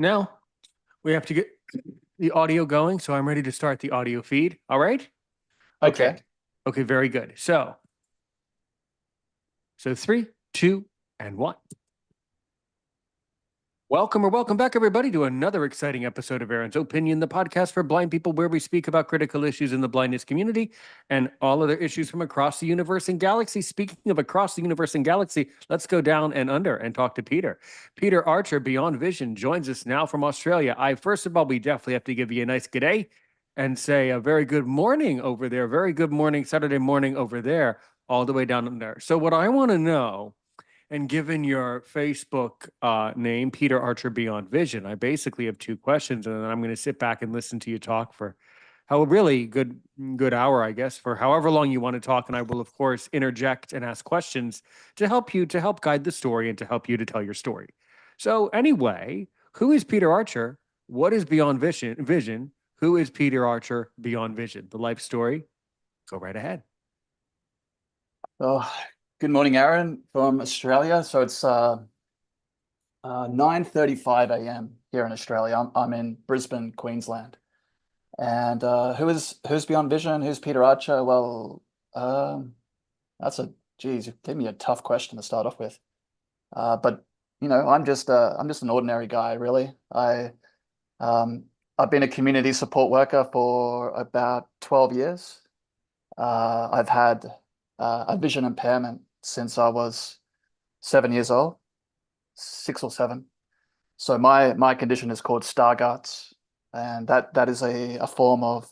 Now we have to get the audio going, so I'm ready to start the audio feed. All right? Okay. Okay. Okay, very good. So three, two, and one. Welcome back, everybody, to another exciting episode of Aaron's Opinion, the podcast for blind people, where we speak about critical issues in the blindness community and all other issues from across the universe and galaxy. Speaking of across the universe and galaxy, let's go down and under and talk to Peter. Peter Archer, Beyond Vision, joins us now from Australia. First of all, we definitely have to give you a nice g'day and say a very good morning over there. Very good morning, Saturday morning over there, all the way down under. So what I want to know, and given your Facebook name, Peter Archer Beyond Vision, I basically have two questions, and then I'm going to sit back and listen to you talk for how really good hour, I guess, for however long you want to talk. And I will, of course, interject and ask questions to help guide the story and to help you to tell your story. So anyway, who is Peter Archer? What is Beyond Vision? Who is Peter Archer Beyond Vision? The life story. Go right ahead. Oh, good morning, Aaron from Australia. So it's 9:35 a.m. here in Australia. I'm in Brisbane, Queensland. And who's Beyond Vision? Who's Peter Archer? Well, that's geez, you gave me a tough question to start off with. But I'm just an ordinary guy, really. I've been a community support worker for about 12 years. I've had a vision impairment since I was 7 years old, 6 or 7. So my condition is called Stargardt's, and that is a form of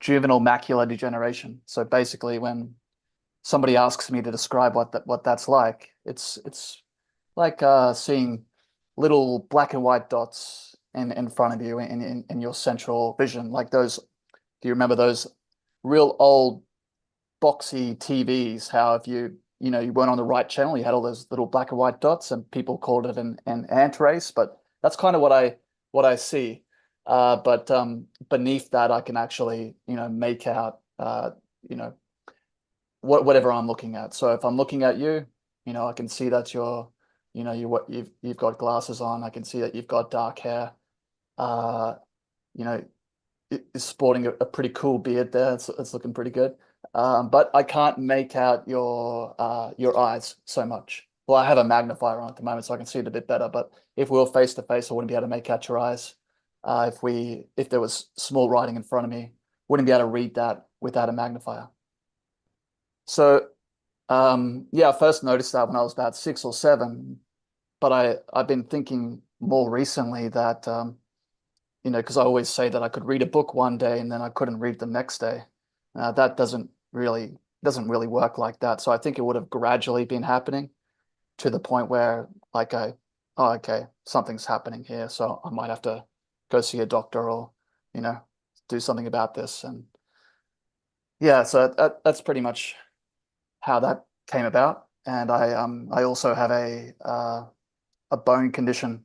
juvenile macular degeneration. So basically, when somebody asks me to describe what that's like, it's like seeing little black and white dots in front of you in your central vision, like those. Do you remember those real old boxy TVs? How if you weren't on the right channel, you had all those little black and white dots, and people called it an ant race. But that's kind of what I see. But beneath that, I can actually make out you know whatever I'm looking at. So if I'm looking at you, I can see that you've got glasses on. I can see that you've got dark hair. Uh, you know, is sporting a pretty cool beard there. It's looking pretty good. But I can't make out your eyes so much. Well, I have a magnifier on at the moment, so I can see it a bit better. But if we were face to face, I wouldn't be able to make out your eyes. If there was small writing in front of me, wouldn't be able to read that without a magnifier. So yeah, I first noticed that when I was about 6 or 7, but I've been thinking more recently that because I always say that I could read a book one day and then I couldn't read the next day. That doesn't really work like that. So I think it would have gradually been happening to the point where oh, okay, something's happening here. So I might have to go see a doctor or, you know, do something about this. And yeah, so that's pretty much how that came about. And I also have a bone condition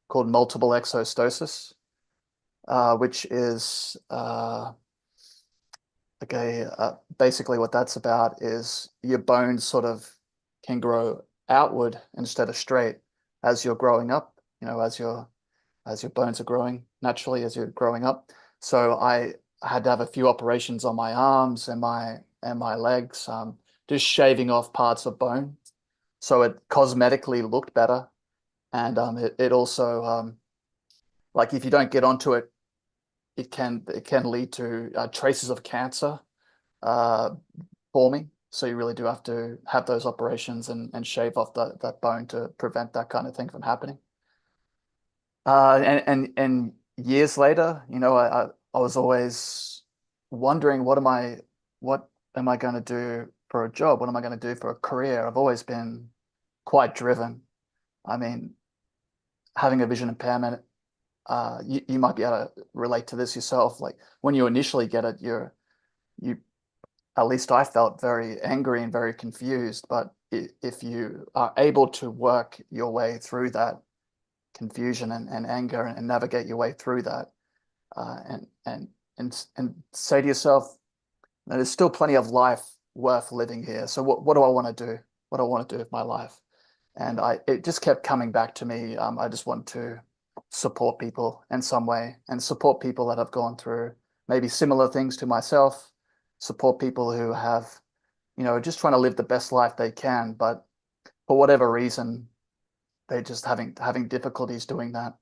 called multiple exostosis, which is basically what that's about is your bones sort of can grow outward instead of straight as you're growing up, as your bones are growing naturally as you're growing up. So I had to have a few operations on my arms and my legs, just shaving off parts of bone. So it cosmetically looked better. And it also like if you don't get onto it, it can lead to traces of cancer uh, forming. So you really do have to have those operations and shave off that bone to prevent that kind of thing from happening. And years later, I was always wondering what am I going to do for a job? What am I going to do for a career? I've always been quite driven. I mean, having a vision impairment, you might be able to relate to this yourself. Like when you initially get it, you at least I felt very angry and very confused. But if you are able to work your way through that confusion and anger and navigate your way through that, and say to yourself, there's still plenty of life worth living here. So what do I want to do? What do I want to do with my life? And it just kept coming back to me. I just want to support people in some way and support people that have gone through maybe similar things to myself, support people who have, just trying to live the best life they can, but for whatever reason, they're just having difficulties doing that.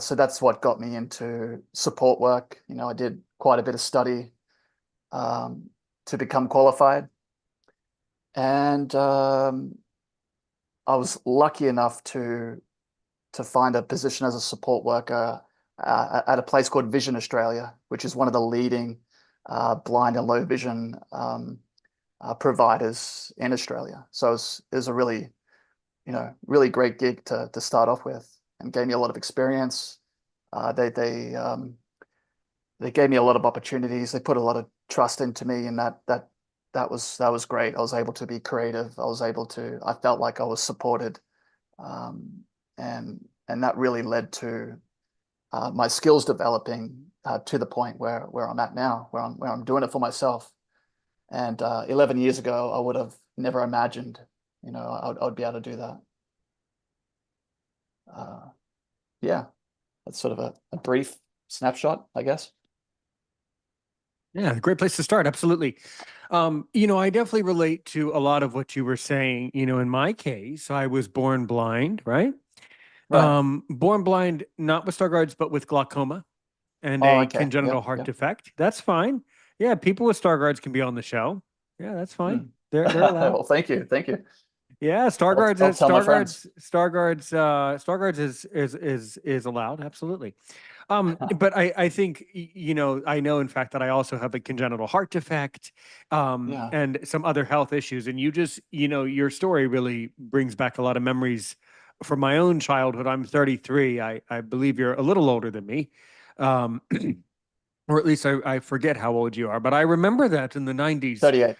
So that's what got me into support work. I did quite a bit of study um, to become qualified, and I was lucky enough to find a position as a support worker at a place called Vision Australia, which is one of the leading blind and low vision providers in Australia. So it was a really great gig to start off with, and gave me a lot of experience. They gave me a lot of opportunities. They put a lot of trust into me, and that was great. I was able to be creative. I felt like I was supported, um, and that really led to my skills developing to the point where I'm at now, where I'm doing it for myself. And 11 years ago, I would have never imagined, I would be able to do that. Uh, yeah, that's sort of a brief snapshot, I guess. Yeah, great place to start. Absolutely. I definitely relate to a lot of what you were saying. In my case, I was born blind, right? Right. Born blind, not with Stargardt's, but with glaucoma and Oh, a okay. congenital Yep. heart Yep. defect. That's fine. Yeah, people with Stargardt's can be on the show. Yeah, that's fine. Mm. They're allowed. Well, thank you. Thank you. Yeah, I'll tell my friends. Stargard's is allowed. Absolutely. But I think I know in fact that I also have a congenital heart defect, Yeah. and some other health issues. And your story really brings back a lot of memories from my own childhood. I'm 33. I believe you're a little older than me. Um, or at least I forget how old you are, but I remember that in the 90s. 38.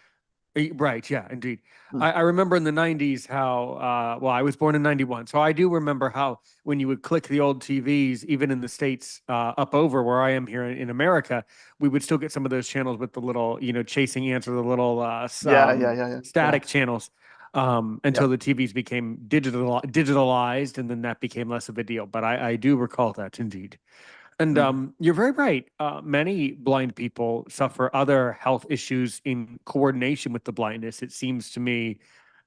Right, yeah, indeed. Mm. I remember in the 90s how, well, I was born in 91. So I do remember how when you would click the old TVs, even in the States, up over where I am here in America, we would still get some of those channels with the little, chasing ants or the little Yeah. Yeah. Yeah. Yeah. Yeah. static channels, until Yep. the TVs became digitalized, and then that became less of a deal. But I do recall that indeed. And Mm. you're very right. Many blind people suffer other health issues in coordination with the blindness, it seems to me.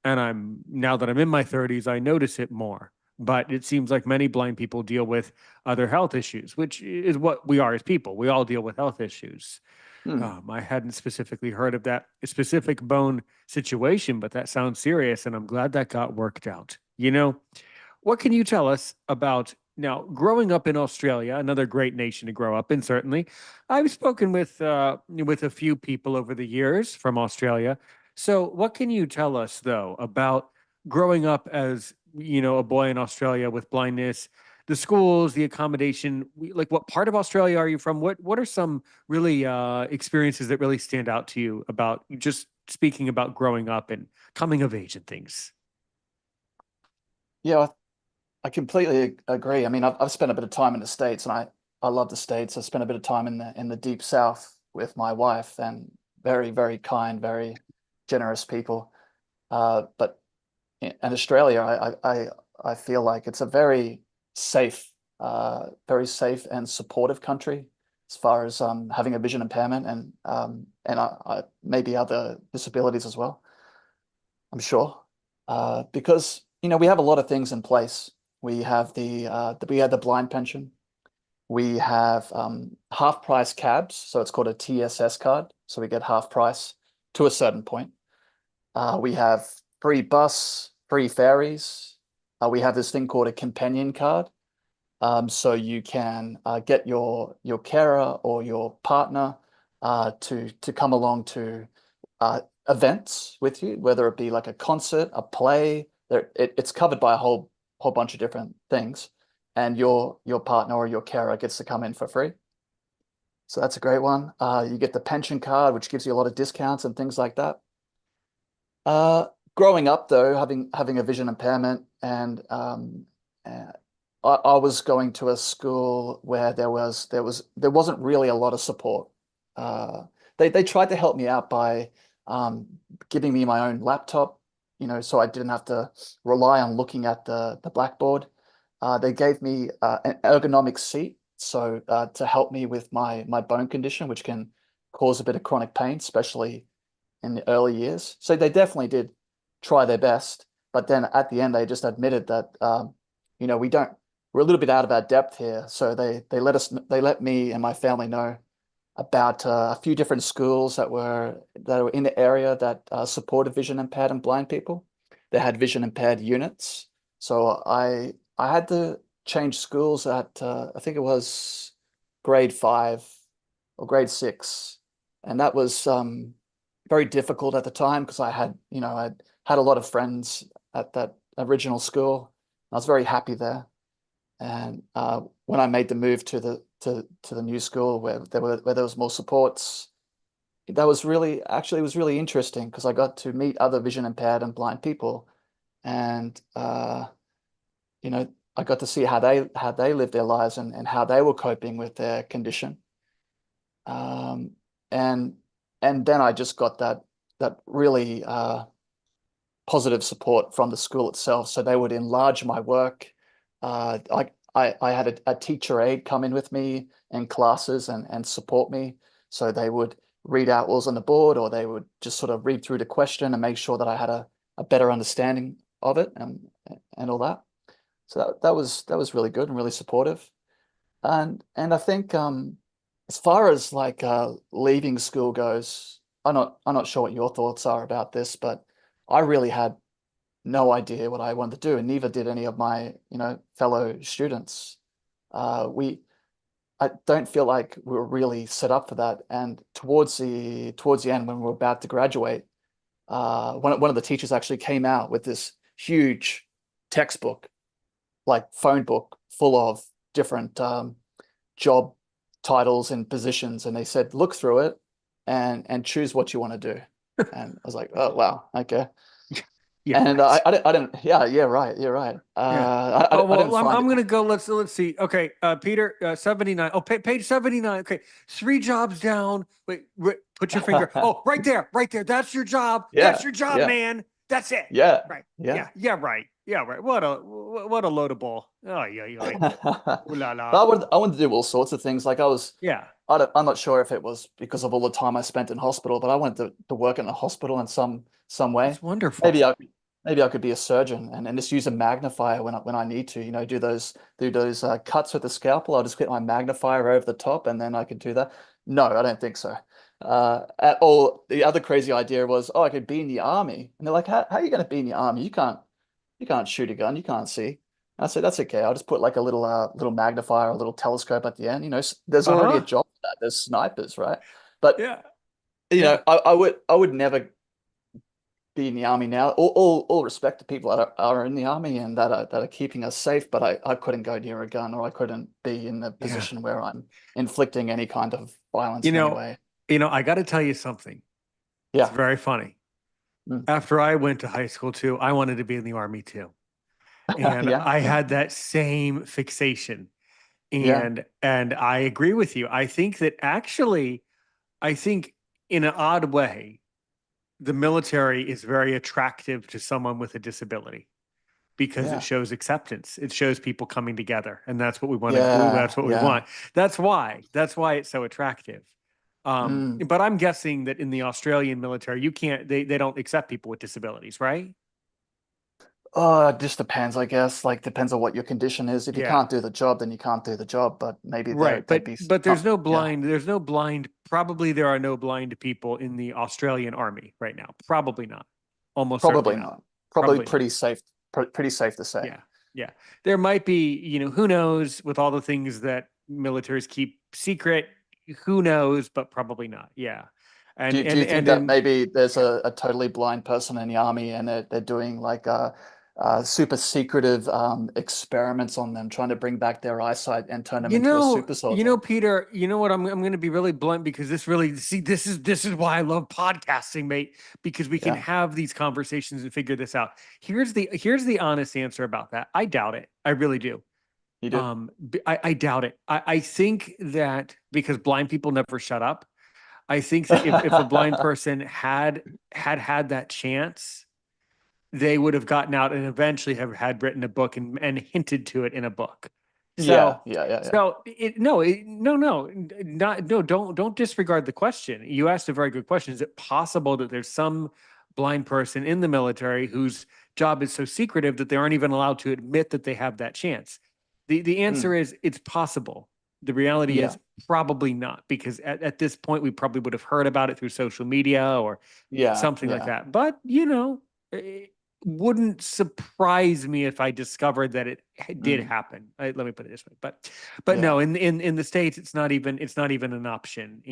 And now that I'm in my 30s, I notice it more. But it seems like many blind people deal with other health issues, which is what we are as people. We all deal with health issues. Mm. I hadn't specifically heard of that specific bone situation, but that sounds serious. And I'm glad that got worked out. What can you tell us about now growing up in Australia, another great nation to grow up in, certainly? I've spoken with a few people over the years from Australia. So, what can you tell us though about growing up as, a boy in Australia with blindness, the schools, the accommodation, like what part of Australia are you from? What are some really experiences that really stand out to you about just speaking about growing up and coming of age and things? Yeah, I completely agree. I mean, I've spent a bit of time in the States, and I love the States. I spent a bit of time in the deep South with my wife, and very, very kind, very generous people. But in Australia, I feel like it's a safe, very safe and supportive country as far as having a vision impairment and maybe other disabilities as well. I'm sure, because we have a lot of things in place. We have the blind pension. We have half price cabs, so it's called a TSS card. So we get half price to a certain point. We have free bus, free ferries. We have this thing called a companion card. So you can get your carer or your partner to come along to events with you, whether it be like a concert, a play. It's covered by a whole bunch of different things, and your partner or your carer gets to come in for free. So that's a great one. You get the pension card, which gives you a lot of discounts and things like that. Uh, Growing up though, having a vision impairment, and uh, I was going to a school where there wasn't really a lot of support. Uh, they tried to help me out by um, giving me my own laptop, so I didn't have to rely on looking at the blackboard. They gave me an ergonomic seat, so to help me with my bone condition, which can cause a bit of chronic pain, especially in the early years. So they definitely did try their best, but then at the end they just admitted that we don't we're a little bit out of our depth here. So they let me and my family know about a few different schools that were in the area that supported vision impaired and blind people. They had vision impaired units. So I had to change schools at I think it was grade 5 or grade 6, and that was very difficult at the time because I'd had a lot of friends at that original school. I was very happy there. And when I made the move to the new school where there was more supports, that was really actually it was really interesting because I got to meet other vision impaired and blind people, and you know I got to see how they lived their lives and how they were coping with their condition. Um, and and then I just got that really positive support from the school itself. So they would enlarge my work. I had a teacher aide come in with me in classes and support me. So they would read out what was on the board, or they would just sort of read through the question and make sure that I had a better understanding of it and all that. So that was really good and really supportive. And I think as far as like leaving school goes, I'm not sure what your thoughts are about this, but I really had no idea what I wanted to do, and neither did any of my, fellow students. I don't feel like we were really set up for that. And towards the end, when we were about to graduate, one of the teachers actually came out with this huge textbook, like phone book, full of different job titles and positions, and they said, look through it and choose what you want to do. And I was like, oh wow, okay. Yeah, And right. I didn't. Yeah, yeah, right. You're right. Yeah. I didn't Well, I'm find I'm it. gonna go. Let's see. Okay, Peter, 79. Oh, page 79. Okay, 3 jobs down. Wait, put your finger. Oh, right there, right there. That's your job. That's Yeah, your job, yeah, man. That's it. yeah, Right. yeah. Yeah. Yeah. Right. Yeah. Right. What a load of bull. Oh, yeah. Yeah. But Ooh la la. I wanted to do all sorts of things. Like Yeah. I'm not sure if it was because of all the time I spent in hospital, but I wanted to work in a hospital in some way. That's wonderful. Maybe I could be a surgeon and just use a magnifier when I need to, do those cuts with the scalpel. I'll just get my magnifier over the top and then I could do that. No, I don't think so. At all, the other crazy idea was, oh, I could be in the army. And they're like, how are you going to be in the army? You can't shoot a gun. You can't see. I said, that's okay. I'll just put like a little magnifier, a little telescope at the end. There's already a Uh-huh. job for that. There's snipers, right? But Yeah. Yeah. I would never be in the army now. All respect to people that are in the army and that are keeping us safe, but I couldn't go near a gun, or I couldn't be in a Yeah. position where I'm inflicting any kind of violence You in any know, way. I got to tell you something. It's Yeah. very funny. Mm. After I went to high school too, I wanted to be in the army too. And Yeah. I Yeah. had that same fixation. Yeah. And I agree with you. I think that actually, I think in an odd way, the military is very attractive to someone with a disability because it Yeah. shows acceptance. It shows people coming together, and that's what we want to. That's Yeah. what we Yeah. want. That's why it's so attractive. Mm. But I'm guessing that in the Australian military, you can't. They don't accept people with disabilities, right? Oh, it just depends, I guess. Like, depends on what your condition is. If you Yeah. can't do the job, then you can't do the job. But maybe Right, they'd be but some. Yeah. there's no blind. Probably there are no blind people in the Australian army right now. Probably not. Almost certainly Probably not. not. Probably Probably not. pretty safe. Pretty safe to say. Yeah, yeah. There might be, who knows with all the things that militaries keep secret. Who knows, but probably not. Yeah, Do and you, do and you think and that then maybe there's yeah. a totally blind person in the army and they're doing like super secretive experiments on them, trying to bring back their eyesight and turn them into a super soldier? Peter, you know what? I'm going to be really blunt because this really, see, this is why I love podcasting, mate, because we can Yeah, have these conversations and figure this out. Here's the honest answer about that. I doubt it. I really do. you do. I doubt it. I think that because blind people never shut up. I think that if a blind person had that chance, they would have gotten out and eventually have had written a book and hinted to it in a book. Yeah, So, yeah, yeah, yeah. so no, no, not no. Don't disregard the question. You asked a very good question. Is it possible that there's some blind person in the military whose job is so secretive that they aren't even allowed to admit that they have that chance? The answer Mm, is it's possible. The reality yeah, is probably not, because at this point we probably would have heard about it through social media or yeah, something like yeah. that. But it wouldn't surprise me if I discovered that it did Mm, happen. Let me put it this way. But no, yeah. in the States, it's not even an option.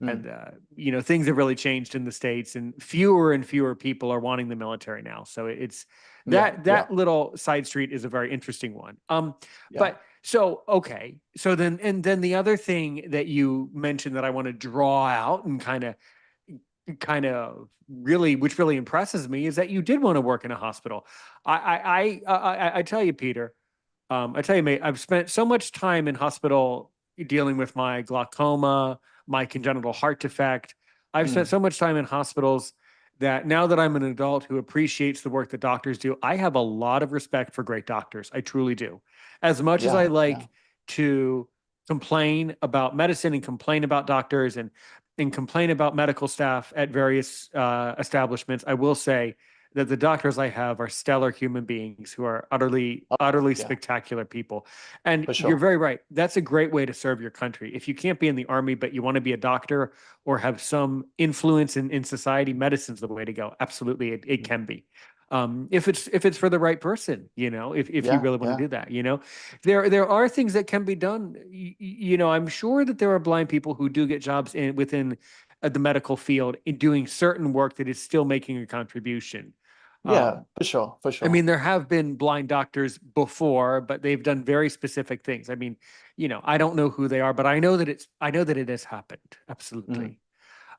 Mm, Things have really changed in the States, and fewer people are wanting the military now. So it's yeah, yeah, that little side street is a very interesting one. yeah. But so okay, then the other thing that you mentioned that I want to draw out and kind of really, which really impresses me, is that you did want to work in a hospital. I tell you, Peter, I tell you, mate, I've spent so much time in hospital dealing with my glaucoma, my congenital heart defect. I've spent Mm, so much time in hospitals that now that I'm an adult who appreciates the work that doctors do, I have a lot of respect for great doctors. I truly do. As much as I yeah, yeah. like to complain about medicine and complain about doctors and complain about medical staff at various establishments, I will say that the doctors I have are stellar human beings who are utterly, Oh, utterly yeah, spectacular people. And for you're sure. very right. That's a great way to serve your country. If you can't be in the army, but you want to be a doctor or have some influence in society, medicine's the way to go. Absolutely, it Mm, can be. If it's for the right person, if you yeah, really want to yeah, do that, there are things that can be done. I'm sure that there are blind people who do get jobs within the medical field in doing certain work that is still making a contribution. yeah, Um, for sure, for I sure. mean, there have been blind doctors before, but they've done very specific things. I mean, I don't know who they are, but I know that it has happened. Mm. Absolutely.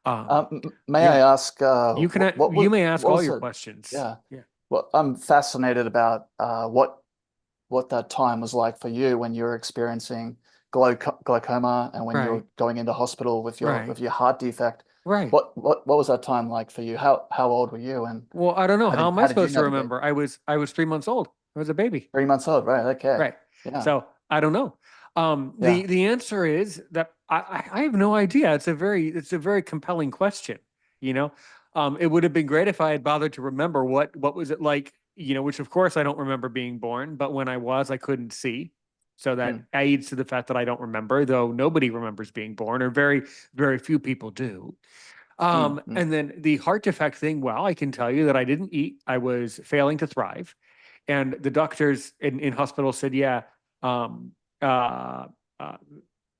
Um, May I yeah, ask, you may ask what all was your it? questions. Yeah. Yeah. Well, I'm fascinated about what that time was like for you when you were experiencing glaucoma and when you Right. were going into hospital with your Right. heart defect. Right. What was that time like for you? How old were you and Well, I don't know. How am I how did you supposed to navigate? remember? I was 3 months old. I was a baby. 3 months old, right? Okay. Right. Yeah. So I don't know. The Yeah. the answer is that I have no idea. It's a very compelling question. You know, it would have been great if I had bothered to remember what was it like. Which of course I don't remember being born, but when I was, I couldn't see. So that Mm, aids to the fact that I don't remember, though nobody remembers being born, or very, very few people do. mm, mm. And then the heart defect thing, well, I can tell you that I didn't eat. I was failing to thrive. And the doctors in hospital said, yeah, um, uh, uh,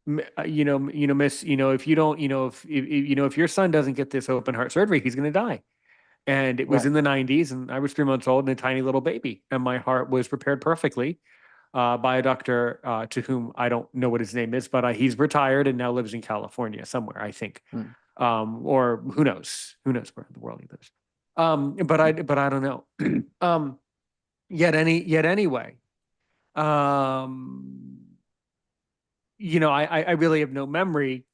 miss, if you don't, if your son doesn't get this open heart surgery, he's going to die. And it was Right. in the 90s, and I was 3 months old and a tiny little baby, and my heart was prepared perfectly by a doctor to whom I don't know what his name is, but he's retired and now lives in California somewhere, I think, Mm, or who knows? Who knows where in the world he lives? But I mm. but I don't know. Yet anyway, um, I really have no memory,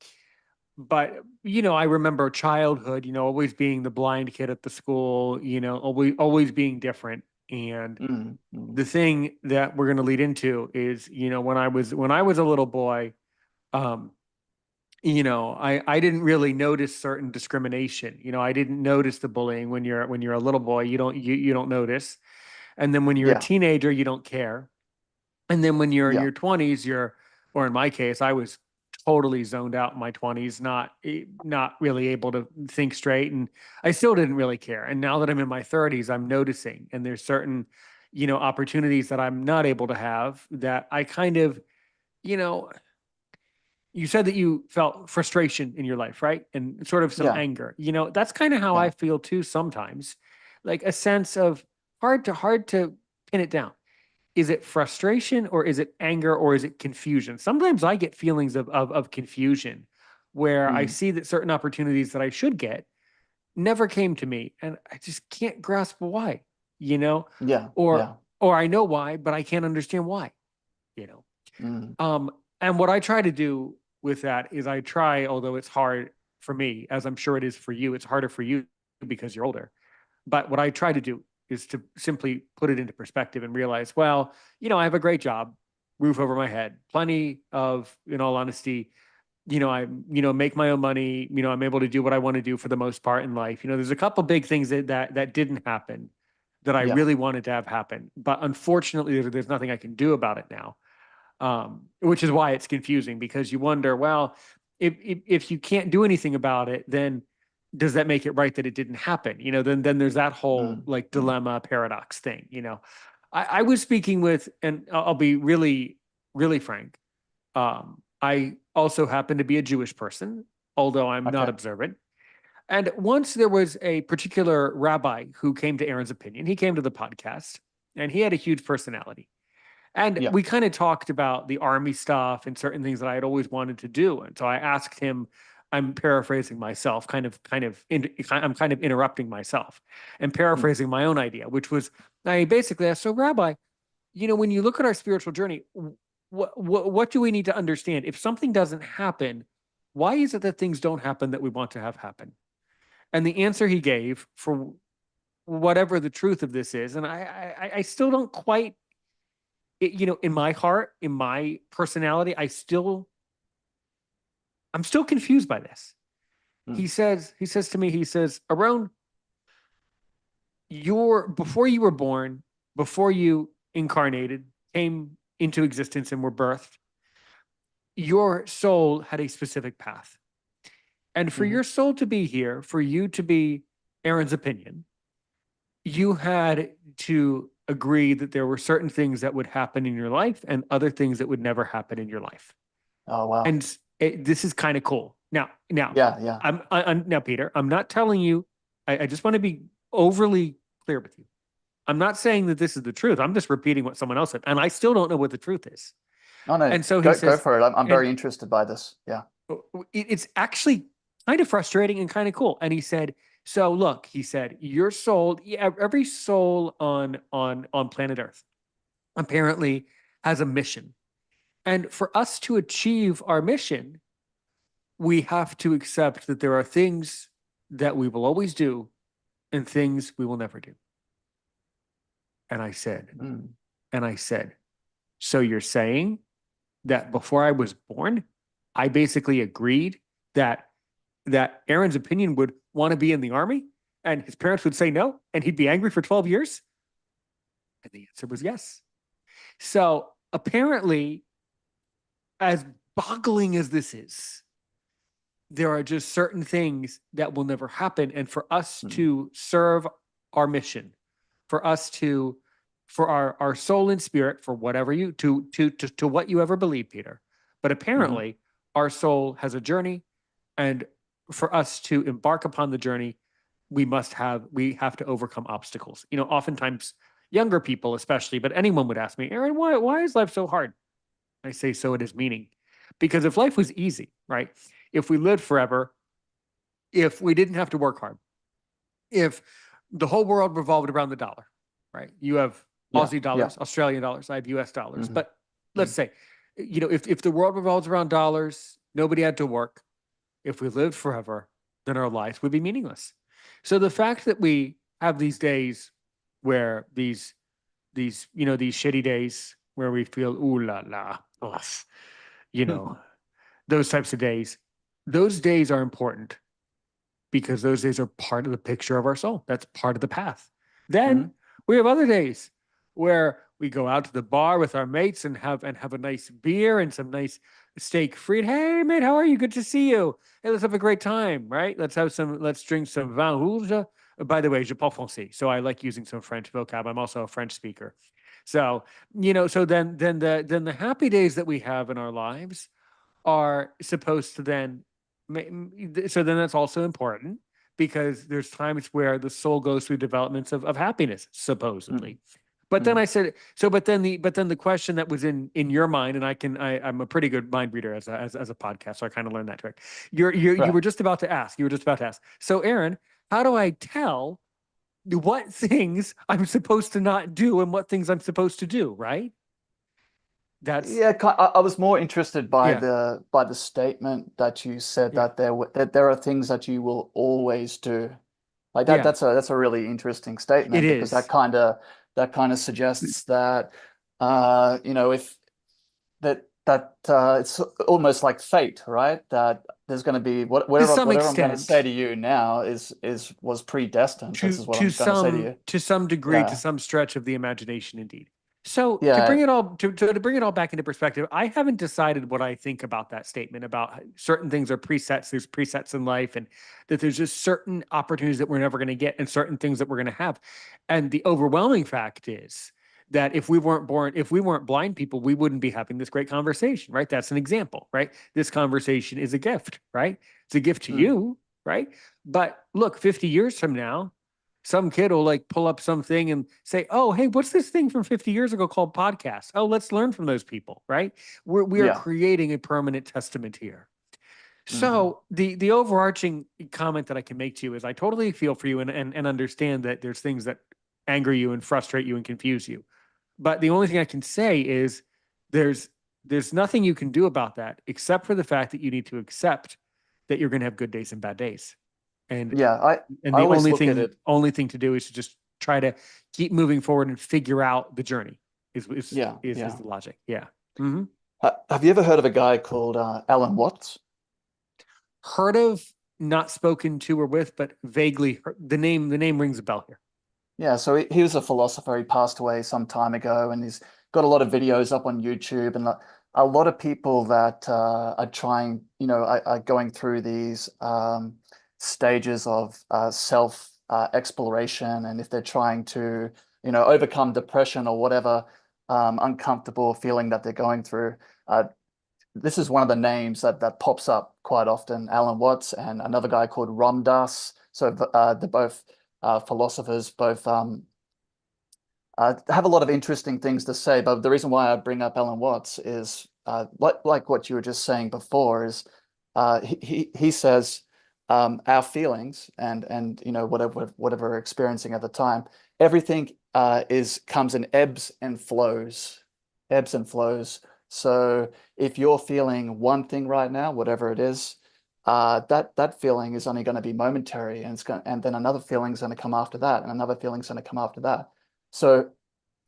but I remember childhood. Always being the blind kid at the school. Always being different. And Mm, mm. the thing that we're going to lead into is, when I was a little boy, um, I didn't really notice certain discrimination. I didn't notice the bullying when you're a little boy. You don't notice, and then when you're a Yeah. teenager, you don't care. And then when you're in Yeah. your 20s, or in my case, I was totally zoned out in my 20s, not really able to think straight, and I still didn't really care. And now that I'm in my 30s, I'm noticing, and there's certain, opportunities that I'm not able to have that I kind of, you know, you said that you felt frustration in your life, right? And sort of some Yeah. anger. That's kind of how I Yeah. feel too sometimes. Like a sense of hard to pin it down. Is it frustration, or is it anger, or is it confusion? Sometimes I get feelings of confusion where I Mm. see that certain opportunities that I should get never came to me, and I just can't grasp why, you know, Yeah. or Yeah. or I know why, but I can't understand why, you know. Mm. And what I try to do with that is although it's hard for me, as I'm sure it is for you, it's harder for you because you're older. But what I try to do is to simply put it into perspective and realize, well, I have a great job, roof over my head, plenty of, in all honesty, I, make my own money, I'm able to do what I want to do for the most part in life. There's a couple big things that didn't happen that I Yeah. really wanted to have happen, but unfortunately, there's nothing I can do about it now. Which is why it's confusing, because you wonder, well, if you can't do anything about it, then does that make it right that it didn't happen? Then there's that whole Mm. like dilemma paradox thing. I was speaking with, and I'll be really, really frank. I also happen to be a Jewish person, although I'm not Okay. observant. And once there was a particular rabbi who came to Aaron's opinion. He came to the podcast, and he had a huge personality. And Yeah. we kind of talked about the army stuff and certain things that I had always wanted to do. And so I asked him, I'm paraphrasing myself, I'm kind of interrupting myself and Mm. paraphrasing my own idea, which was, I basically asked, so Rabbi, when you look at our spiritual journey, what do we need to understand? If something doesn't happen, why is it that things don't happen that we want to have happen? And the answer he gave, for whatever the truth of this is, and I still don't quite, in my heart, in my personality, I'm still confused by this. Mm. He says to me, he says, Aaron, before you were born, before you incarnated, came into existence and were birthed, your soul had a specific path. And for Mhm. your soul to be here, for you to be Aaron's opinion, you had to agree that there were certain things that would happen in your life and other things that would never happen in your life. Oh, wow. And this is kind of cool. Now, Yeah. Yeah. now, Peter, I'm not telling you. I just want to be overly clear with you. I'm not saying that this is the truth. I'm just repeating what someone else said, and I still don't know what the truth is. No, no, And so he go says, for it. I'm and very interested by this. Yeah. it's actually kind of frustrating and kind of cool. And he said, so look, he said, your soul, every soul on planet Earth apparently has a mission. And for us to achieve our mission, we have to accept that there are things that we will always do and things we will never do. And I said, Mm. and I said, so you're saying that before I was born, I basically agreed that Aaron's opinion would want to be in the army and his parents would say no and he'd be angry for 12 years? And the answer was yes. So apparently, as boggling as this is, there are just certain things that will never happen. And for us Mm. to serve our mission, for us to, for our soul and spirit, for whatever you, to what you ever believe, Peter. But Mhm. apparently, our soul has a journey. And for us to embark upon the journey, we have to overcome obstacles. Oftentimes younger people, especially, but anyone would ask me, Aaron, why is life so hard? I say, so it is meaning. Because if life was easy, right? If we lived forever, if we didn't have to work hard, if the whole world revolved around the dollar, right? You have Yeah. Aussie Yeah. dollars, Australian dollars, I have US dollars. Mhm. But let's Mhm. say, if the world revolves around dollars, nobody had to work. If we lived forever, then our lives would be meaningless. So the fact that we have these days where these shitty days where we feel ooh la la, ugh, you know, those types of days, those days are important because those days are part of the picture of our soul. That's part of the path. Then Mhm. we have other days where we go out to the bar with our mates and have a nice beer and some nice steak frites. Hey mate, how are you? Good to see you. Hey, let's have a great time, right? Let's drink some vin rouge. By the way, je parle français, so I like using some French vocab. I'm also a French speaker. So, so then the happy days that we have in our lives are supposed to then so then that's also important because there's times where the soul goes through developments of happiness Mhm. supposedly. But then Mhm. I said, so but then the question that was in your mind, and I'm a pretty good mind reader as a podcast, so I kind of learned that trick. You Right. were just about to ask. You were just about to ask. So Aaron, how do I tell what things I'm supposed to not do and what things I'm supposed to do, right? That's Yeah, I was more interested by yeah, the statement that you said yeah. that there are things that you will always do. Like Yeah, that's a really interesting it statement because is. that kind of suggests that if it's almost like fate, right? That there's going to be To some whatever I'm going to say extent, to you now is was predestined. This is what I'm going to say to you. to some degree, to Yeah, some stretch of the imagination, indeed. So to yeah, bring it all to bring it all back into perspective, I haven't decided what I think about that statement about certain things are presets. There's presets in life, and that there's just certain opportunities that we're never going to get, and certain things that we're going to have. And the overwhelming fact is that if we weren't blind people, we wouldn't be having this great conversation, right? That's an example, right? This conversation is a gift, right? It's a gift to mm, you, right? But look, 50 years from now, some kid will like pull up something and say, "Oh, hey, what's this thing from 50 years ago called podcast? Oh, let's learn from those people," right? We are yeah, creating a permanent testament here. hmm So the overarching comment that I can make to you is I totally feel for you and understand that there's things that anger you and frustrate you and confuse you. But the only thing I can say is there's there's nothing you can do about that except for the fact that you need to accept that you're going to have good days and bad days. And yeah. I the always look at it. only thing to do is to just try to keep moving forward and figure out the journey Yeah, is yeah. the logic. Yeah. Hmm. Have you ever heard of a guy called Alan Watts? Heard of, not spoken to or with, but vaguely heard, the name rings a bell here. Yeah, so he was a philosopher. He passed away some time ago, and he's got a lot of videos up on YouTube. And a lot of people that are trying, are going through these stages of self exploration, and if they're trying to, overcome depression or whatever uncomfortable feeling that they're going through, this is one of the names that pops up quite often. Alan Watts and another guy called Ram Dass. So they're both philosophers, both have a lot of interesting things to say. But the reason why I bring up Alan Watts is like what you were just saying before is he says our feelings and whatever we're experiencing at the time, everything is comes in ebbs and flows. So if you're feeling one thing right now, whatever it is, that feeling is only going to be momentary, and then another feeling is going to come after that, and another feeling is going to come after that. So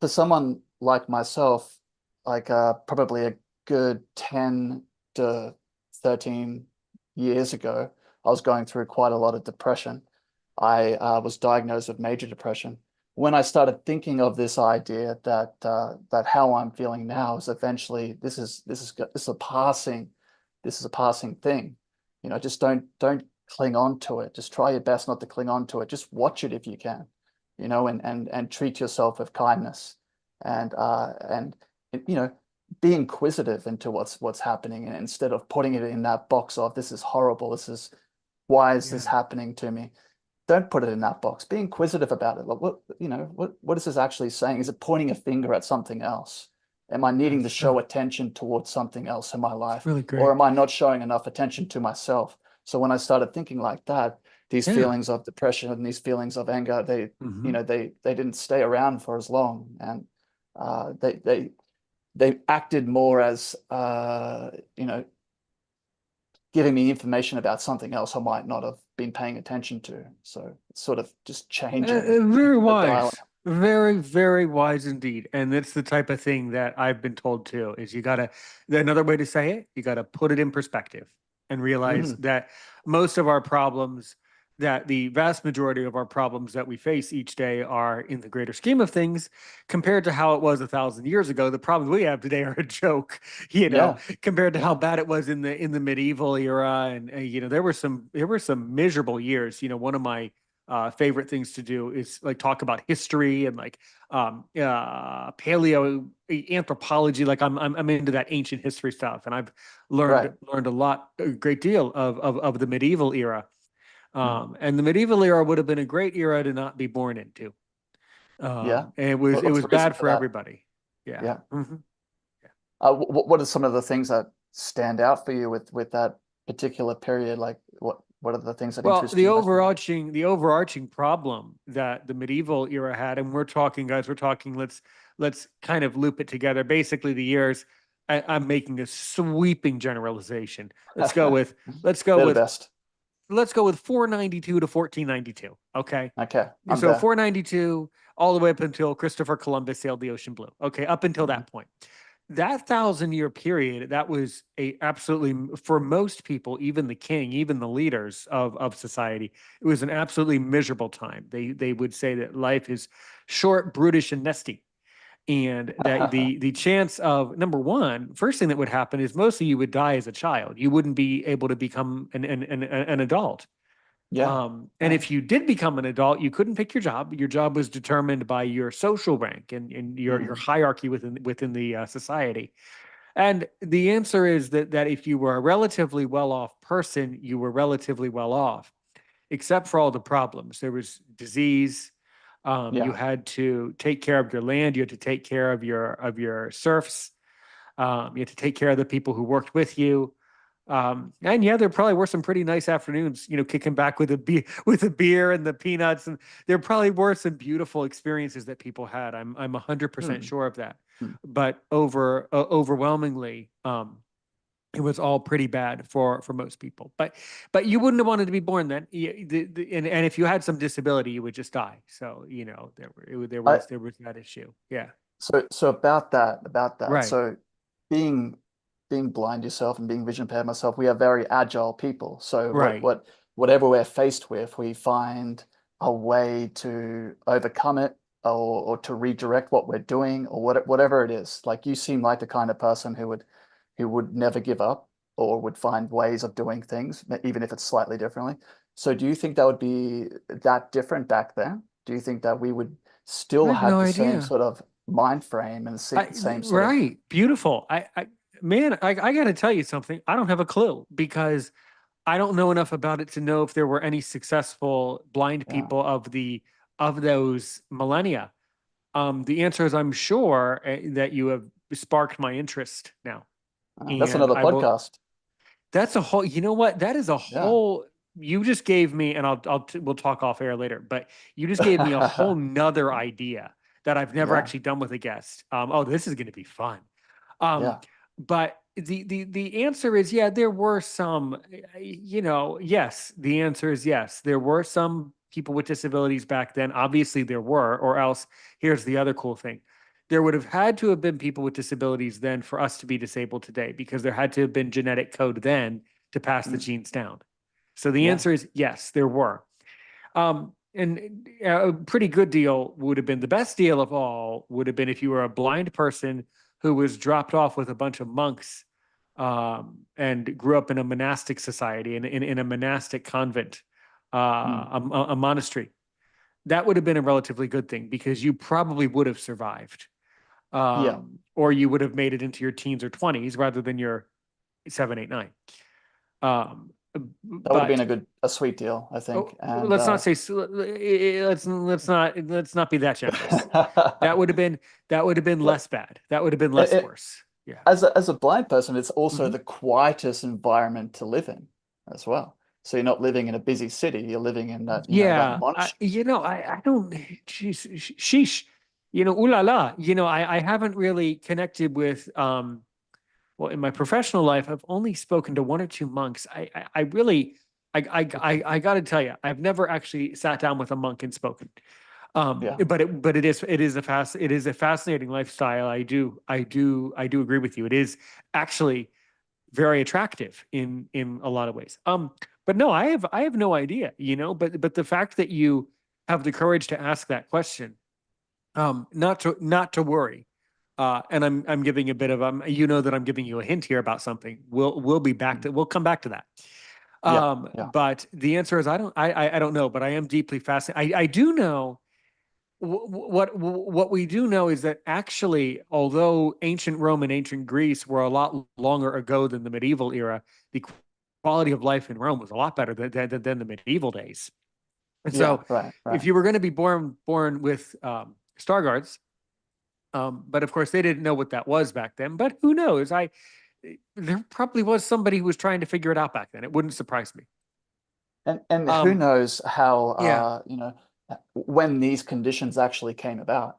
for someone like myself, like probably a good 10 to 13 years ago, I was going through quite a lot of depression. I was diagnosed with major depression. When I started thinking of this idea that how I'm feeling now is eventually this is a passing thing. Just don't cling on to it. Just try your best not to cling on to it. Just watch it if you can, and treat yourself with kindness and you know be inquisitive into what's happening, and instead of putting it in that box of this is horrible, why is this Yeah, happening to me, don't put it in that box. Be inquisitive about it. Like, what is this actually saying? Is it pointing a finger at something else? Am I needing to that's show attention towards something else in my life, really or great. am I not showing enough attention to myself? So when I started thinking like that, these Yeah. feelings of depression and these feelings of anger, Hmm. they didn't stay around for as long, and uh, they they they acted more as giving me information about something else I might not have been paying attention to. So it's sort of just Very changing the dial. wise. Very, very wise indeed. And it's the type of thing that I've been told too, is you gotta, another way to say it, you gotta put it in perspective and realize Hmm that most of our problems, that the vast majority of our problems that we face each day are in the greater scheme of things compared to how it was 1,000 years ago. The problems we have today are a joke, Yeah, compared to how yeah, bad it was in the medieval era. And there were some miserable years. One of my favorite things to do is like talk about history and like paleo anthropology. Like I'm into that ancient history stuff, and I've right. learned a great deal of the medieval era. Mm. And the medieval era would have been a great era to not be born into. Yeah. And it What's was the reason bad for for that? everybody. Yeah. Yeah. Hmm. What are some of the things that stand out for you with that particular period? Like what are the things that Well, interest you most about it? the overarching problem that the medieval era had, and we're talking, guys, let's kind of loop it together. Basically, the years. I'm making a sweeping generalization. Let's go with let's go They're the with best. let's go with 492 to 1492. Okay. Okay, I'm So there. 492 all the way up until Christopher Columbus sailed the ocean blue. Okay. Up until Mhm. that point. That 1,000 year period, that was a absolutely, for most people, even the king, even the leaders of society, it was an absolutely miserable time. They would say that life is short, brutish, and nesty, and that the chance of, number one, first thing that would happen is mostly you would die as a child. You wouldn't be able to become an adult. Yeah, And right. if you did become an adult, you couldn't pick your job. Your job was determined by your social rank and your Mm. hierarchy within the society. And the answer is that if you were a relatively well off person, you were relatively well off, except for all the problems. There was disease. You Yeah. had to take care of your land. You had to take care of your serfs. You had to take care of the people who worked with you. And yeah, there probably were some pretty nice afternoons, kicking back with a beer and the peanuts, and there probably were some beautiful experiences that people had. I'm 100% Mm. sure of that. Mm. But overwhelmingly, it was all pretty bad for most people. But you wouldn't have wanted to be born then. And if you had some disability, you would just die. So I there was that issue. Yeah. so about that. Right. So being being blind yourself and being vision impaired myself, we are very agile people. So Right. whatever we're faced with, we find a way to overcome it or to redirect what we're doing or whatever it is. Like you seem like the kind of person who would never give up or would find ways of doing things, even if it's slightly differently. So do you think that would be that different back then? Do you think that we would I still have have no the same idea. sort of mind frame and same sort of Right. Beautiful. I got to tell you something. I don't have a clue because I don't know enough about it to know if there were any successful blind yeah. people of those millennia. The answer is I'm sure that you have sparked my interest now, That's and another I will. podcast. That's a whole. You know what? That is a Yeah. whole. You just gave me, and we'll talk off air later. But you just gave me a whole nother idea that I've never Yeah. actually done with a guest. Oh, this is going to be fun. Um, Yeah. but the answer is yeah, there were some, yes, the answer is yes. There were some people with disabilities back then. Obviously there were, or else here's the other cool thing. There would have had to have been people with disabilities then for us to be disabled today because there had to have been genetic code then to pass the Mm. genes down. So the Yeah. answer is yes, there were. And a pretty good deal would have been the best deal of all would have been if you were a blind person who was dropped off with a bunch of monks and grew up in a monastic society in a monastic convent, Mm. a monastery. That would have been a relatively good thing because you probably would have survived, Yeah. or you would have made it into your teens or 20s rather than your seven, eight, nine. Um, That would have been but a sweet deal, I Oh, think. And let's not say let's not be that generous. That would have been look, less bad. That would have been less it, worse. Yeah. as a blind person, it's also Hmm. the quietest environment to live in as well. So you're not living in a busy city, you're living in that Yeah. monastery. I don't. Geez, sheesh. Ooh la la. I haven't really connected with. Well, in my professional life, I've only spoken to one or two monks. I really. I got to tell you, I've never actually sat down with a monk and spoken. Yeah. But it is a fascinating lifestyle. I do agree with you. It is actually very attractive in a lot of ways. But no, I have no idea, but the fact that you have the courage to ask that question, not to worry. And I'm giving a bit of that I'm giving you a hint here about something. Mm. We'll come back to that. Yeah. Yeah. But the answer is I don't know, but I am deeply fascinated. I do know what we do know is that actually, although ancient Rome and ancient Greece were a lot longer ago than the medieval era, the quality of life in Rome was a lot better than the medieval days. And Yeah. so, Right. if Right. you were going to be born with star guards, but of course they didn't know what that was back then. But who knows? There probably was somebody who was trying to figure it out back then. It wouldn't surprise me. And who Um, knows how yeah. when these conditions actually came about?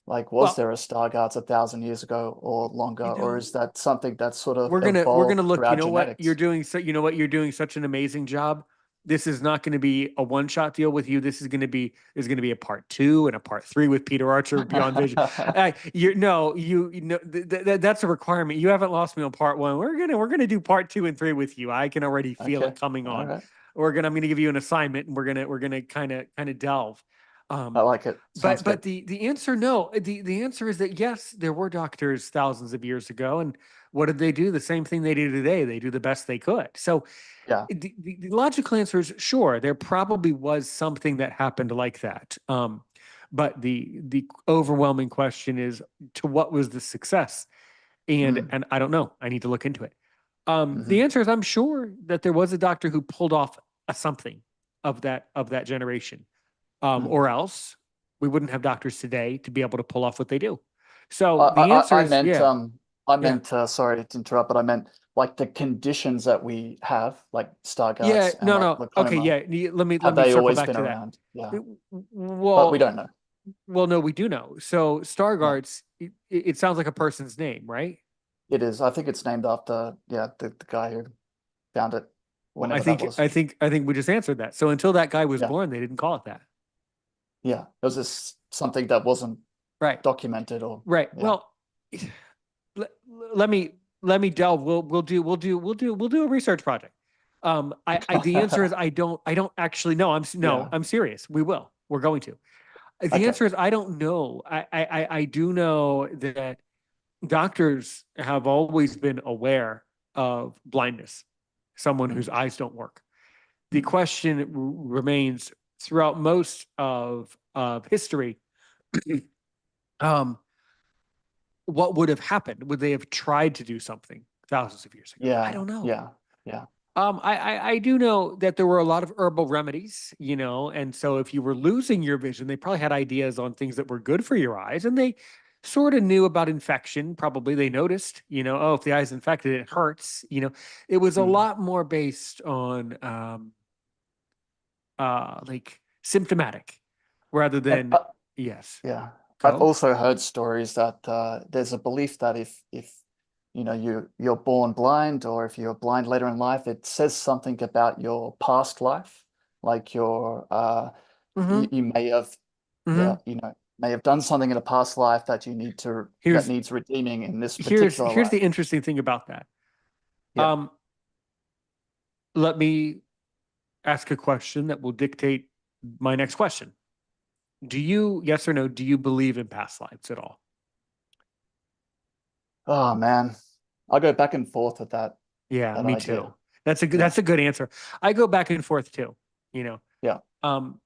Like, was Well, there a Stargards 1,000 years ago or longer, you or know, is that something that sort of we're gonna evolved look. through You our know what you're genetics? doing? So you know what you're doing such an amazing job. This is not going to be a one-shot deal with you. There's going to be a part two and a part three with Peter Archer Beyond Vision. That's a requirement. You haven't lost me on part one. We're gonna do part two and three with you. I can already feel Okay. it coming All on. right. I'm gonna give you an assignment, and we're gonna kind of delve. I Um, like it. Sounds but good. the answer no. The answer is that yes, there were doctors thousands of years ago, and what did they do? The same thing they do today. They do the best they could. So Yeah. the logical answer is sure, there probably was something that happened like that. But the overwhelming question is to what was the success? Mm. And I don't know. I need to look into it. The Hmm. answer is I'm sure that there was a doctor who pulled off a something of that generation. Mm. Or else we wouldn't have doctors today to be able to pull off what they do. I, So the answer I is meant yeah, I yeah, meant sorry to interrupt, but I meant like the conditions that we have, like yeah. Stargardt's and No, like no. Okay, glaucoma, yeah. Let have me they circle always back been to that. around? Yeah. It- But we well, don't know. well, no, we do know. So Yeah. Stargard's it sounds like a person's name, right? It is. I think it's named after, yeah, the guy who found it, Well, I whenever that think was. I think I think we just answered that. So until that guy was Yeah. born, they didn't call it that. Yeah. It was just something that wasn't Right. documented or, Right. yeah. Well, let, let me delve. We'll do a research project. The answer is I don't actually know. No, Yeah. I'm serious. We're going to. The Okay. answer is I don't know. I do know that doctors have always been aware of blindness, someone Mm. whose eyes don't work. The Mm. question remains throughout most of history. um, what would have happened? Would they have tried to do something thousands of years ago? I Yeah. don't know. Yeah. Yeah. I do know that there were a lot of herbal remedies, and so if you were losing your vision, they probably had ideas on things that were good for your eyes, and they sort of knew about infection. Probably they noticed, oh, if the eye's infected, it hurts. It was a Mm. lot more based on like symptomatic rather And than yes. yeah, I've Go. also heard stories that there's a belief that if you're born blind or if you're blind later in life, it says something about your past life, like Mm-hmm. you may have, yeah, Mm-hmm. may have done something in a past life that that Here's needs redeeming in this here's particular here's life. the interesting thing about that. Yeah. Um, Let me ask a question that will dictate my next question. Yes or no, do you believe in past lives at all? Oh man, I go back and forth with Yeah, that me idea. too. Yeah. That's a good answer. I go back and forth too, you know. Yeah. Um,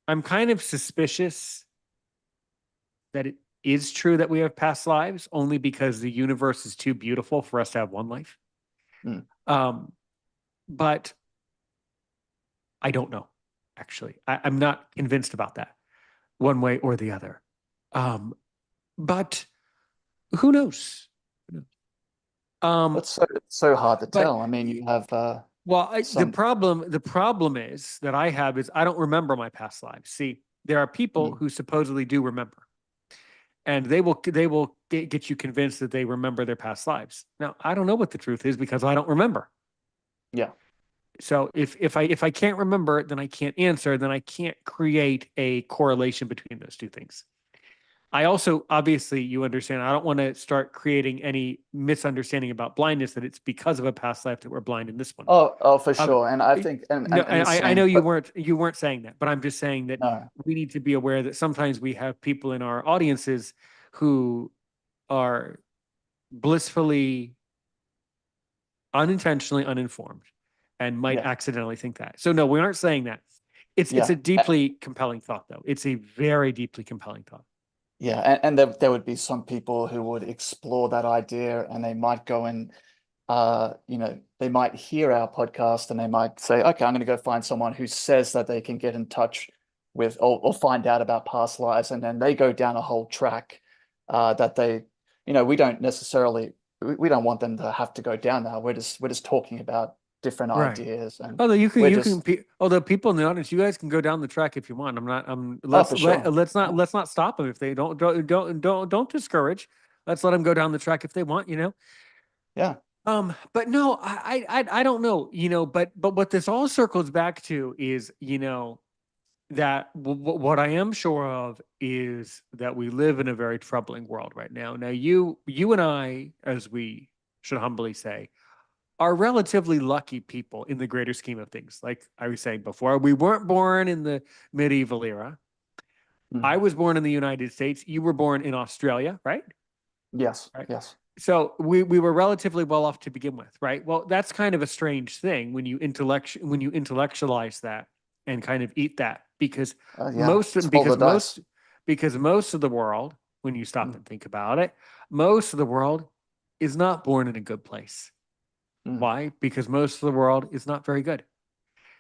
I'm kind of suspicious that it is true that we have past lives only because the universe is too beautiful for us to have one life. Mm. Um, but I don't know, actually. I'm not convinced about that one way or the other. Um, but who knows? Um, It's so hard to but tell. I mean, you have well, some. the problem is that I have is I don't remember my past lives. See, there are people Mm. who supposedly do remember, and they will get you convinced that they remember their past lives. Now, I don't know what the truth is because I don't remember. Yeah. So if I can't remember, then I can't answer. Then I can't create a correlation between those two things. I also, obviously, you understand, I don't want to start creating any misunderstanding about blindness that it's because of a past life that we're blind in this one. Oh, for Um, sure. And I eh, think, no, and the I know same, but you weren't saying that, but I'm just saying that no, we need to be aware that sometimes we have people in our audiences who are blissfully, unintentionally uninformed and might yeah, accidentally think that. So no, we aren't saying that. It's a yeah, deeply compelling thought, though. It's a very deeply compelling thought. yeah. And there would be some people who would explore that idea and they might go and, they might hear our podcast and they might say, okay, I'm going to go find someone who says that they can get in touch with or find out about past lives. And then they go down a whole track that we don't necessarily, we don't want them to have to go down there. We're just talking about different Right. ideas and Although we're just, although people in the audience, you guys can go down the track if you want. oh, for sure. Yeah. let's not stop them if they don't discourage. Let's let them go down the track if they want. Yeah. But no, I don't know, but what this all circles back to is, that what I am sure of is that we live in a very troubling world right now. Now, you and I, as we should humbly say, are relatively lucky people in the greater scheme of things. Like I was saying before, we weren't born in the medieval era. I Mm. was born in the United States. You were born in Australia, right? Yes, Right. yes. So we were relatively well off to begin with, right? Well, that's kind of a strange thing when you intellectualize that and kind of eat that Yeah, most let's roll because the most dice. because most of the world, when you stop Mm, and think about it, most of the world is not born in a good place. mm. Why? Because most of the world is not very good.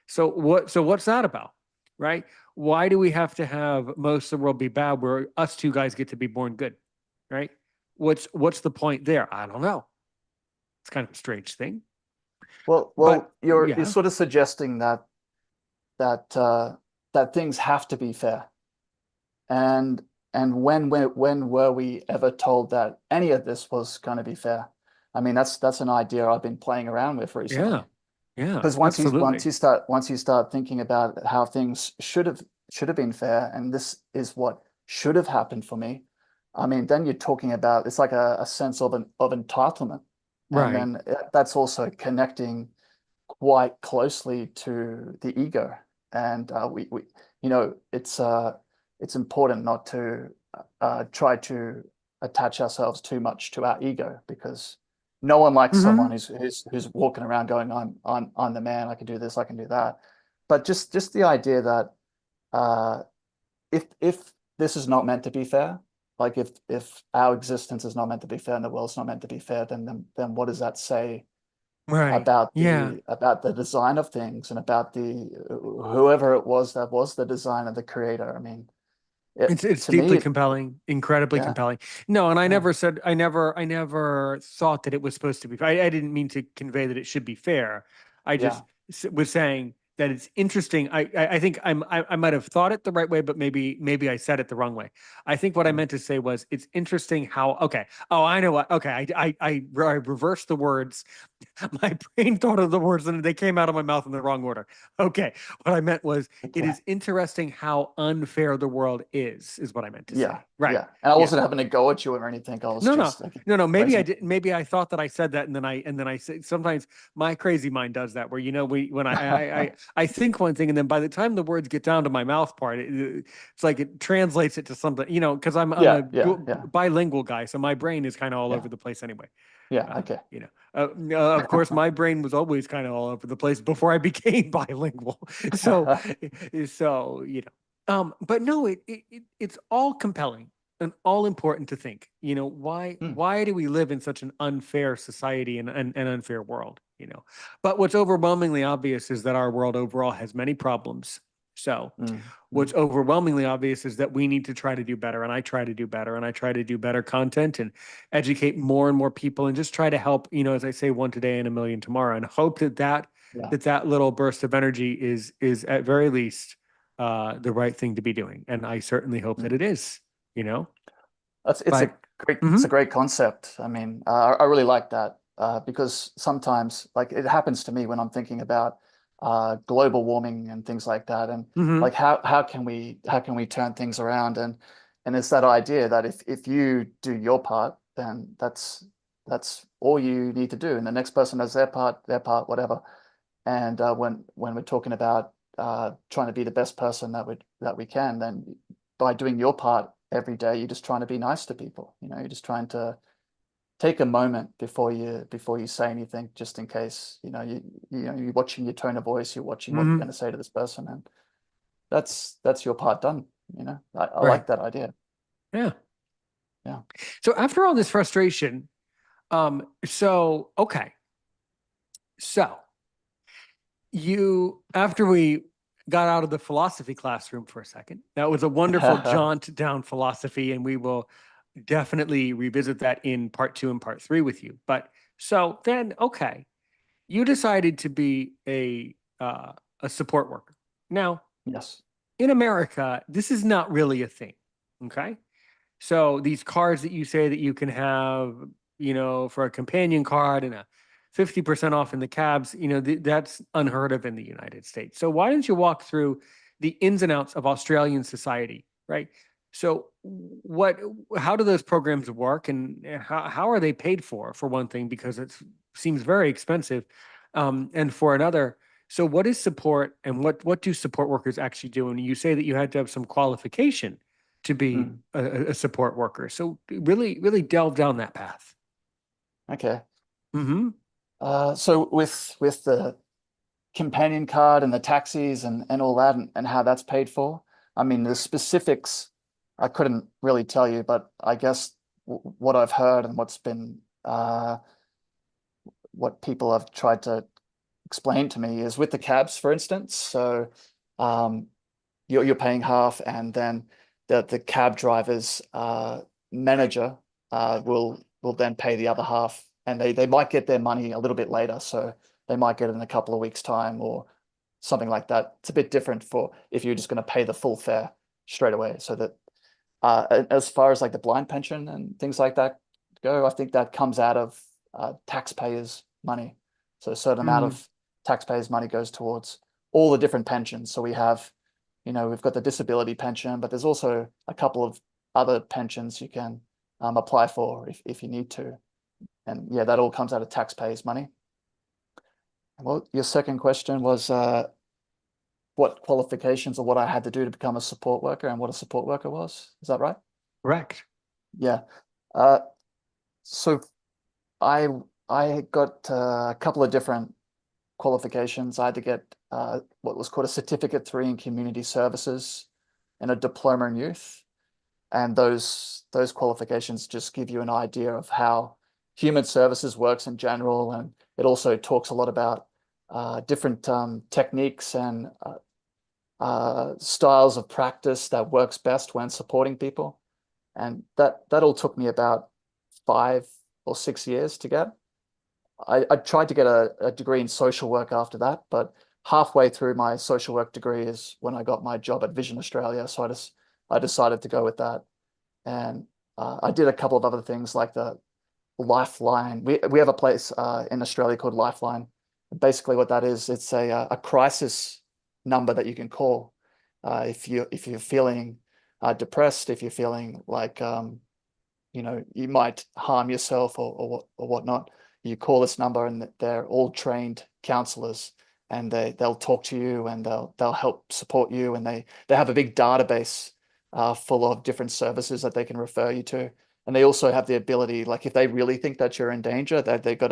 So what's that about? Right? Why do we have to have most of the world be bad where us two guys get to be born good? Right? What's the point there? I don't know. It's kind of a strange thing. But Well, you're yeah. sort of suggesting that that things have to be fair. And when were we ever told that any of this was going to be fair? I mean, that's an idea I've been playing around with recently. Yeah. Yeah, Because absolutely. once you start thinking about how things should have been fair, and this is what should have happened for me, I mean, then you're talking about it's like a sense of entitlement, and Right. then that's also connecting quite closely to the ego, and we it's important not to try to attach ourselves too much to our ego because no one likes someone Hmm. who's walking around going, I'm the man, I can do this, I can do that. But just the idea that uh, if this is not meant to be fair, like if our existence is not meant to be fair and the world's not meant to be fair, then what does that say Right. Yeah. about the design of things and about the whoever it was that was the designer, the creator? I mean, It's to me, deeply compelling, incredibly yeah, compelling. No, and yeah, I never thought that it was supposed to be. I didn't mean to convey that it should be fair. I just yeah. was saying that it's interesting. I think I might have thought it the right way, but maybe I said it the wrong way. I think what I Mm. meant to say was it's interesting how okay. Oh, I know what. Okay, I reversed the words. My brain thought of the words and they came out of my mouth in the wrong order. Okay, what I meant was it Okay. is interesting how unfair the world is what I meant to Yeah, say. Right. yeah. And I Yeah. wasn't having a go at you or anything. I was No, no, just like no, no. Maybe I raising. did. Maybe I thought that I said that, and then I say sometimes my crazy mind does that, where we when I think one thing, and then by the time the words get down to my mouth part, it's like it translates it to something, because I'm a Yeah, yeah, yeah, bilingual guy, so my brain is kind of all yeah, over the place anyway. yeah. Uh, Okay. you know, of course, my brain was always kind of all over the place before I became bilingual. So, but no, it's all compelling and all important to think. Why Mm, why do we live in such an unfair society and an unfair world? But what's overwhelmingly obvious is that our world overall has many problems. So, mm, what's mm. overwhelmingly obvious is that we need to try to do better, and I try to do better, and I try to do better content and educate more and more people, and just try to help. As I say, one today and a million tomorrow, and hope Yeah. that little burst of energy is at very least the right thing to be doing, and I certainly hope that Mm. it is. You know, That's but it's a mhm, great concept. I mean, I really like that because sometimes like it happens to me when I'm thinking about global warming and things like that, and mhm, like how can we turn things around and it's that idea that if you do your part, then that's all you need to do, and the next person does their part, whatever. And when we're talking about trying to be the best person that we can, then by doing your part every day, you're just trying to be nice to people. You're just trying to take a moment before you say anything, just in case. You're watching your tone of voice, you're watching what you're going mhm, to say to this person, and that's your part done. I right, like that idea. yeah. Yeah. So after all this frustration, so okay, so you after we got out of the philosophy classroom for a second, that was a wonderful jaunt down philosophy, and we will definitely revisit that in part two and part three with you. But so then, okay, you decided to be a support worker. Now, Yes. in America, this is not really a thing. Okay. So these cards that you say that you can have, for a companion card and 50% off in the cabs, that's unheard of in the United States. So why don't you walk through the ins and outs of Australian society, right? So what, how do those programs work, and how are they paid for one thing, because it seems very expensive. And for another, so what is support, and what do support workers actually do? And you say that you had to have some qualification to be Mm. a support worker. So really, really delve down that path. Okay. Mm-hmm. So with the companion card and the taxis and all that and how that's paid for, I mean, the specifics I couldn't really tell you, but I guess what I've heard and what's been what people have tried to explain to me is with the cabs, for instance. So um, you're paying half, and then the cab driver's manager will then pay the other half, and they might get their money a little bit later. So they might get it in a couple of weeks' time or something like that. It's a bit different for if you're just going to pay the full fare straight away. So that as far as like the blind pension and things like that go, I think that comes out of taxpayers' money. So a certain amount Mm-hmm. of taxpayers' money goes towards all the different pensions. So we have, we've got the disability pension, but there's also a couple of other pensions you can apply for if you need to. And yeah, that all comes out of taxpayers' money. Well, your second question was what qualifications or what I had to do to become a support worker and what a support worker was. Is that right? Correct. Yeah. Uh, so I I got a couple of different qualifications. I had to get what was called a Certificate 3 in Community Services and a Diploma in Youth. And those qualifications just give you an idea of how human services works in general. And it also talks a lot about different techniques and styles of practice that works best when supporting people. And that all took me about 5 or 6 years to get. I tried to get a degree in social work after that, but halfway through my social work degree is when I got my job at Vision Australia. So I decided to go with that. And I did a couple of other things like the Lifeline. We have a place in Australia called Lifeline. Basically, what that is, it's a crisis number that you can call if you're feeling depressed, if you're feeling like you might harm yourself or whatnot. You call this number, and they're all trained counselors, and they'll talk to you, and they'll help support you, and they have a big database full of different services that they can refer you to. And they also have the ability, like if they really think that you're in danger, that they've got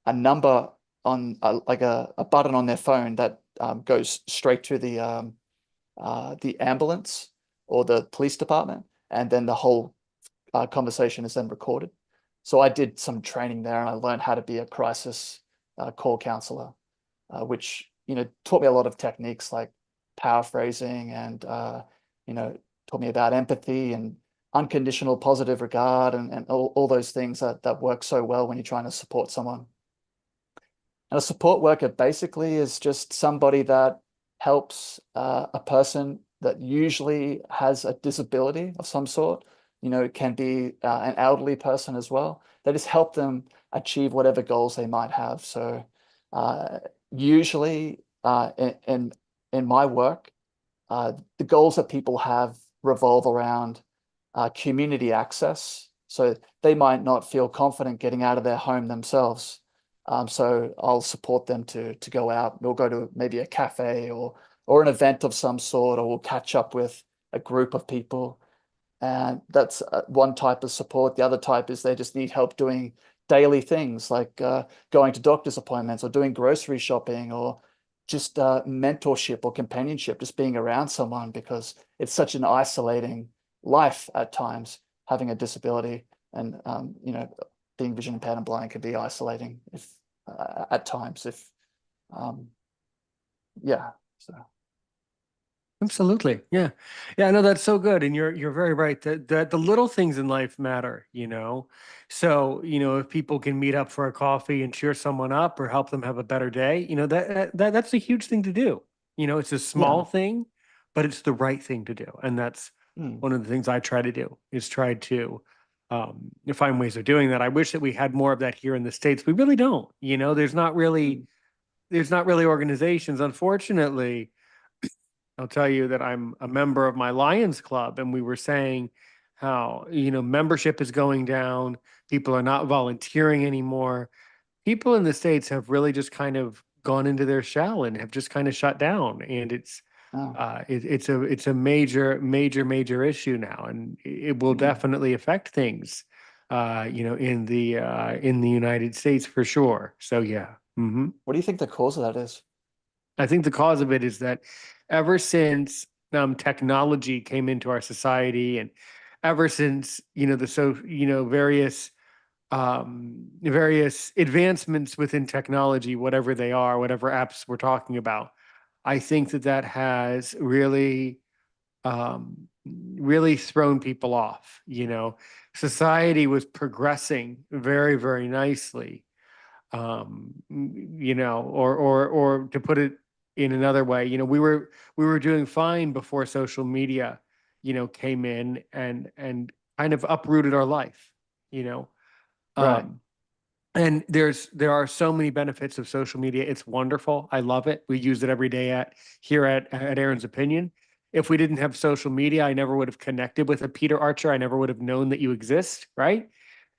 a number on like a button on their phone that goes straight to the ambulance or the police department, and then the whole conversation is then recorded. So I did some training there, and I learned how to be a crisis call counselor, which taught me a lot of techniques like paraphrasing and taught me about empathy and unconditional positive regard and all those things that work so well when you're trying to support someone. And a support worker basically is just somebody that helps a person that usually has a disability of some sort. It can be an elderly person as well. They just help them achieve whatever goals they might have. So uh, usually in my work, the goals that people have revolve around community access. So they might not feel confident getting out of their home themselves. So I'll support them to go out. We'll go to maybe a cafe or an event of some sort, or we'll catch up with a group of people. And that's one type of support. The other type is they just need help doing daily things like going to doctor's appointments or doing grocery shopping or just mentorship or companionship, just being around someone because it's such an isolating life at times, having a disability and, being vision impaired and blind can be isolating if at times if, um, yeah. So, Absolutely. Yeah. Yeah, I know that's so good. And you're very right that the little things in life matter. So, if people can meet up for a coffee and cheer someone up or help them have a better day, that's a huge thing to do. It's a yeah. small thing, but it's the right thing to do. And that's Mm, one of the things I try to do is try to find ways of doing that. I wish that we had more of that here in the States. We really don't. Mm. There's not really organizations. Unfortunately, I'll tell you that I'm a member of my Lions Club, and we were saying how, membership is going down. People are not volunteering anymore. People in the States have really just kind of gone into their shell and have just kind of shut down. And Oh. it's a major, major, major issue now, and it will Mm. definitely affect things, in the United States for sure. So yeah. What do you think the cause of that is? I think the cause of it is that ever since technology came into our society, and ever since various advancements within technology, whatever they are, whatever apps we're talking about, I think that that has really thrown people off. Society was progressing very, very nicely, or to put it in another way, we were doing fine before social media, came in and kind of uprooted our life, you know. Right. Um, and there are so many benefits of social media. It's wonderful. I love it. We use it every day at Aaron's Opinion. If we didn't have social media, I never would have connected with a Peter Archer. I never would have known that you exist, right?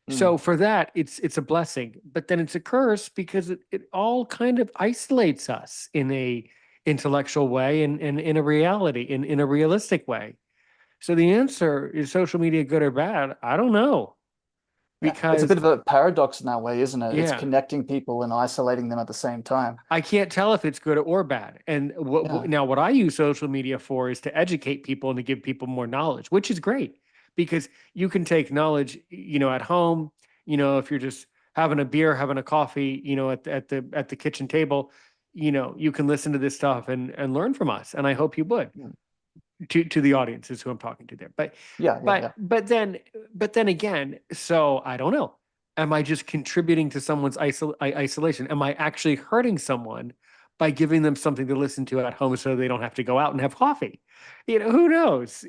Mm. So for that, it's a blessing, but then it's a curse because it all kind of isolates us in a intellectual way and in a reality, in a realistic way. So the answer is social media good or bad? I don't know Yeah. It's a because bit of a paradox in that way, isn't it? It's yeah, connecting people and isolating them at the same time. I can't tell if it's good or bad. And Yeah. now what I use social media for is to educate people and to give people more knowledge, which is great because you can take knowledge, at home, if you're just having a beer, having a coffee, at the kitchen table, you can listen to this stuff and learn from us. And I hope you would Mm. to the audience is who I'm talking to there. But Yeah. Yeah. but Yeah. but then but then again, so I don't know. Am I just contributing to someone's isolation? Am I actually hurting someone by giving them something to listen to at home so they don't have to go out and have coffee? Who knows?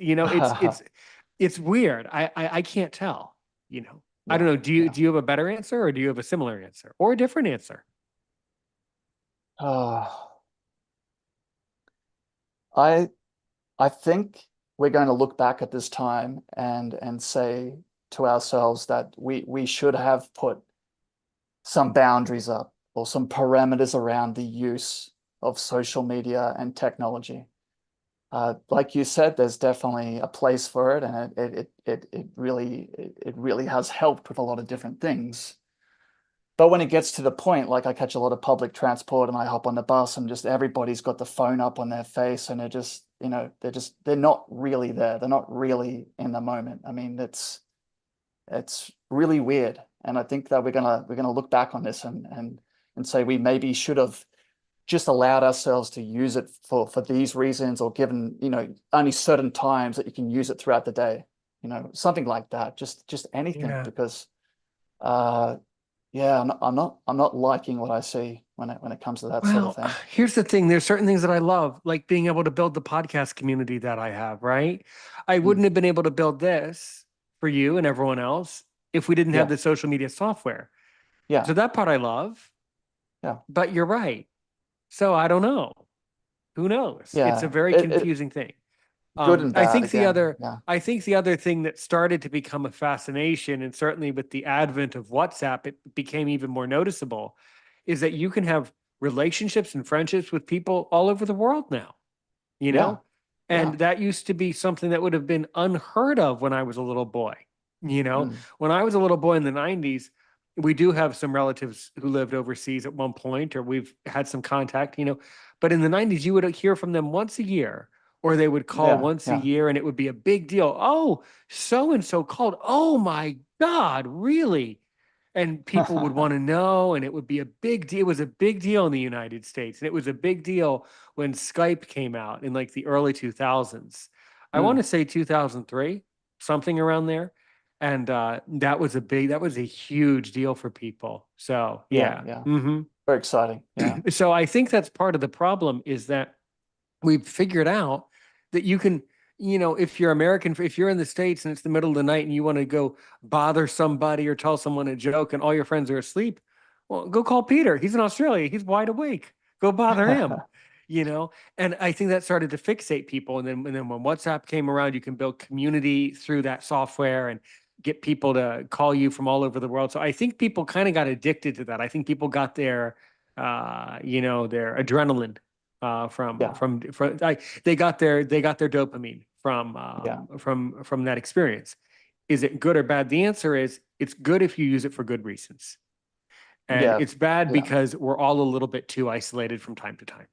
It's weird. I can't tell, I don't Yeah. know. Do you Yeah. do you have a better answer or do you have a similar answer or a different answer? Oh, I I think we're going to look back at this time and say to ourselves that we should have put some boundaries up or some parameters around the use of social media and technology. Like you said, there's definitely a place for it, and it really has helped with a lot of different things. But when it gets to the point, like I catch a lot of public transport and I hop on the bus and just everybody's got the phone up on their face and they're just, they're not really there. They're not really in the moment. I mean, it's really weird. And I think that we're gonna look back on this and say we maybe should have just allowed ourselves to use it for these reasons or given, only certain times that you can use it throughout the day, something like that. Just anything Yeah. because uh yeah, I'm not liking what I see when it comes to that sort of Well, thing. here's the thing. There's certain things that I love, like being able to build the podcast community that I have, right? I Mm. wouldn't have been able to build this for you and everyone else if we didn't have Yeah, the social media software. yeah, So that part I love, yeah, but you're right. So I don't know. Who knows? It's a yeah. very It confusing thing. good and I bad think the again. other Yeah. I think the other thing that started to become a fascination, and certainly with the advent of WhatsApp, it became even more noticeable, is that you can have relationships and friendships with people all over the world now, you Yeah, know? yeah. And that used to be something that would have been unheard of when I was a little boy. Mm. When I was a little boy in the 90s, we do have some relatives who lived overseas at one point, or we've had some contact, but in the 90s, you would hear from them once a year, or they would call Yeah, once a yeah. year, and it would be a big deal. Oh, so and so called. Oh my God, really? And people would want to know, and it would be a big deal. It was a big deal in the United States, and it was a big deal when Skype came out in like the early 2000s. I want Mm. to say 2003, something around there. And that was a huge deal for people. So Yeah, yeah. yeah. Very exciting. Yeah. So I think that's part of the problem is that we've figured out that if you're American, if you're in the States and it's the middle of the night and you want to go bother somebody or tell someone a joke and all your friends are asleep, well, go call Peter. He's in Australia. He's wide awake. Go bother him, you know? And I think that started to fixate people. And then when WhatsApp came around, you can build community through that software and get people to call you from all over the world. So I think people kind of got addicted to that. I think people got their adrenaline Yeah, they got their dopamine from yeah, that experience. Is it good or bad? The answer is it's good if you use it for good reasons, and yeah, it's bad yeah. because we're all a little bit too isolated from time to time.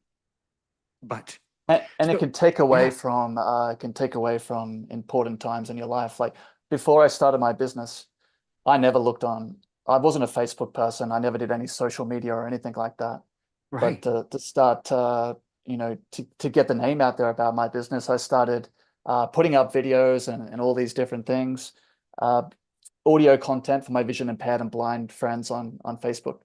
But And so yeah, it can take away from important times in your life. Like before I started my business, I never looked on, I wasn't a Facebook person. I never did any social media or anything like that. But right. to start, to get the name out there about my business, I started putting up videos and all these different things, uh, audio content for my vision impaired and blind friends on Facebook.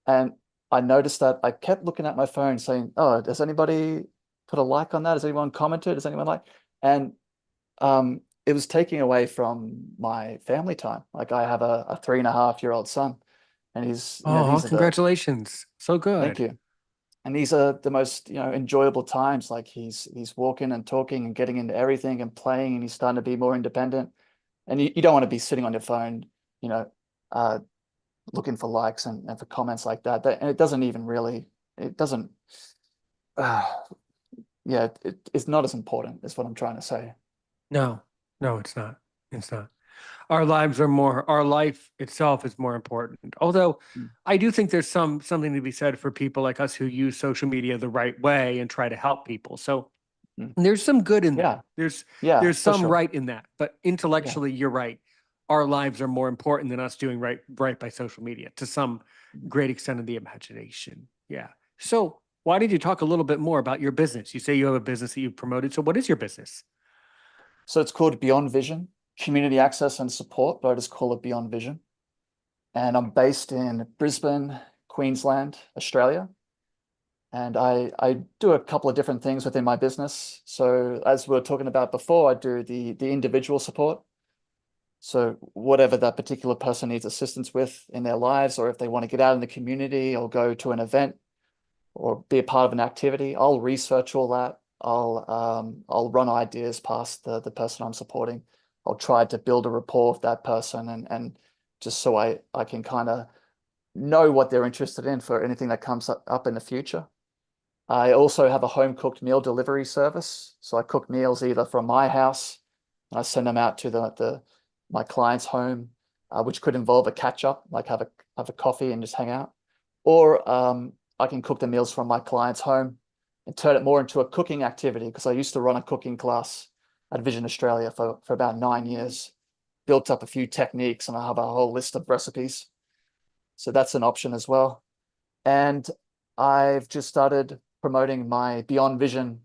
And I noticed that I kept looking at my phone saying, "Oh, does anybody put a like on that? Has anyone commented? Does anyone like?" And it was taking away from my family time. Like I have a 3.5-year-old son, and Oh, these are the congratulations. So thank good. you. And these are the most, enjoyable times. Like he's walking and talking and getting into everything and playing, and he's starting to be more independent. And you don't want to be sitting on your phone, you know, uh, looking for likes and for comments like that. And it doesn't even really, it doesn't, uh, yeah, it's not as important is what I'm trying to say. No, no, it's not. It's not. Our life itself is more important. Although Mm, I do think there's something to be said for people like us who use social media the right way and try to help people. So mm. there's some good in that. Yeah, There's yeah, there's for some sure. right in that. But Yeah. intellectually, you're right. Our lives are more important than us doing right by social media to some great extent of the imagination. Yeah. So why did you talk a little bit more about your business? You say you have a business that you've promoted. So what is your business? So it's called Beyond Vision, Community Access and Support, but I just call it Beyond Vision. And I'm based in Brisbane, Queensland, Australia. And I do a couple of different things within my business. So as we were talking about before, I do the individual support. So whatever that particular person needs assistance with in their lives, or if they want to get out in the community or go to an event or be a part of an activity, I'll research all that. I'll run ideas past the person I'm supporting. I'll try to build a rapport with that person and just so I can kind of know what they're interested in for anything that comes up in the future. I also have a home cooked meal delivery service. So I cook meals either from my house and I send them out to the my client's home, which could involve a catch up, like have a coffee and just hang out. Or I can cook the meals from my client's home and turn it more into a cooking activity because I used to run a cooking class at Vision Australia for about 9 years, built up a few techniques, and I have a whole list of recipes. So that's an option as well. And I've just started promoting my Beyond Vision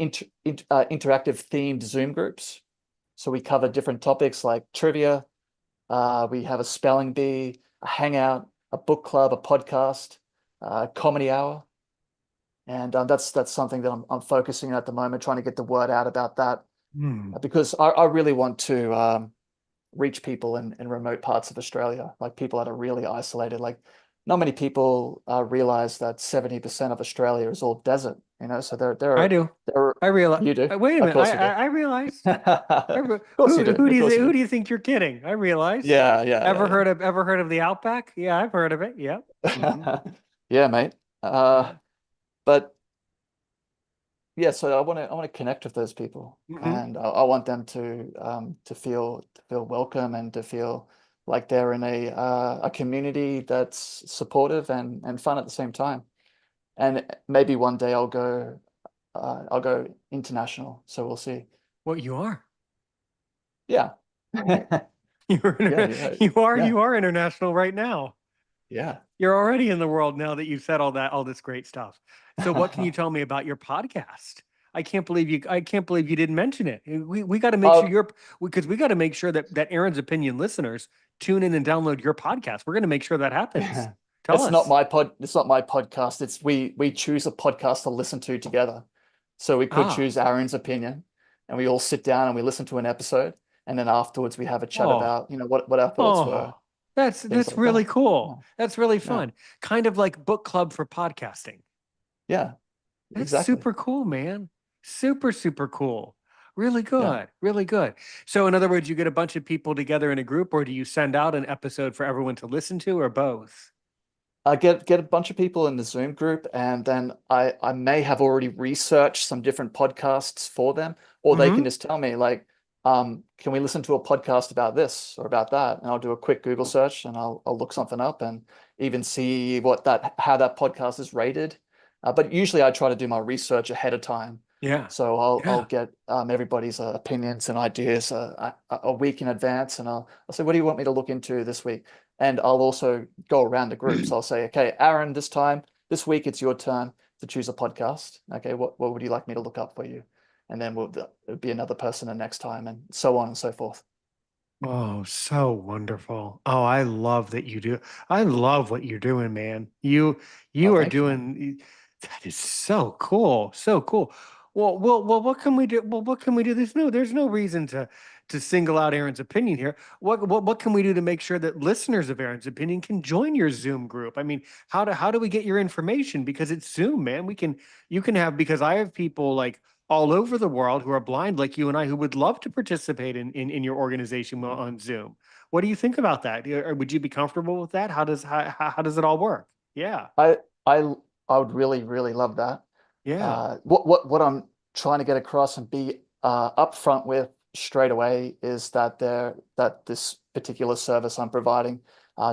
interactive themed Zoom groups. So we cover different topics like trivia. We have a spelling bee, a hangout, a book club, a podcast, comedy hour. And that's something that I'm focusing on at the moment, trying to get the word out about that Hmm. because I really want to reach people in remote parts of Australia, like people that are really isolated. Like not many people realize that 70% of Australia is all desert, so I do. there I realize. you do. Wait a Of minute. course you do. I realized. Of course you do. Who do Of you course you who do. do you think you're kidding? I realized. Yeah, yeah, yeah, Ever heard of the Outback? Yeah, I've heard of it. Yep. Hmm. yeah. Yeah, mate. Yeah. But yeah, so I want to connect with those people, Hmm. and I want them to feel welcome and to feel like they're in a community that's supportive and fun at the same time. And maybe one day I'll go international. So we'll see. Well, you are. Yeah. You're Yeah, inter- yeah, you are yeah, you are international right now. yeah. You're already in the world now that you've said all this great stuff. So what can you tell me about your podcast? I can't believe you didn't mention it. We got to make sure Oh, you're because we got to make sure that Aaron's opinion listeners tune in and download your podcast. We're going to make sure that happens. Tell us. it's not my podcast. It's we choose a podcast to listen to together. So we could Ah, choose Aaron's opinion. and we all sit down and we listen to an episode, and then afterwards we have a chat Oh, about, what our thoughts were, oh, that's things that's like really that. cool. Yeah, That's really yeah, fun. Kind of like book club for podcasting. yeah, That's exactly. super cool, man. Super, super cool. Really Yeah. good. Really good. So, in other words, you get a bunch of people together in a group, or do you send out an episode for everyone to listen to, or both? I get a bunch of people in the Zoom group, and then I may have already researched some different podcasts for them, or they can Hmm. just tell me like, can we listen to a podcast about this or about that? And I'll do a quick Google search and I'll look something up and even see how that podcast is rated. But usually I try to do my research ahead of time, Yeah. so I'll Yeah. get everybody's opinions and ideas a week in advance, and I'll say, what do you want me to look into this week? And I'll also go around the group. So I'll say, okay, Aaron, this week, it's your turn to choose a podcast. Okay, what would you like me to look up for you? And then it'll be another person the next time, and so on and so forth. Oh, so wonderful. Oh, I love that you do. I love what you're doing, man. You Oh, are thank you, man. doing that is so cool. So cool. Well, what can we do? Well, what can we do? There's no reason to single out Aaron's opinion here. What can we do to make sure that listeners of Aaron's opinion can join your Zoom group? I mean, how do we get your information? Because it's Zoom, man. You can have because I have people like all over the world who are blind like you and I who would love to participate in your organization on Zoom. What do you think about that? Or would you be comfortable with that? How does it all work? Yeah. I I I would really, really love that. Yeah. What I'm trying to get across and be upfront with straight away is that this particular service I'm providing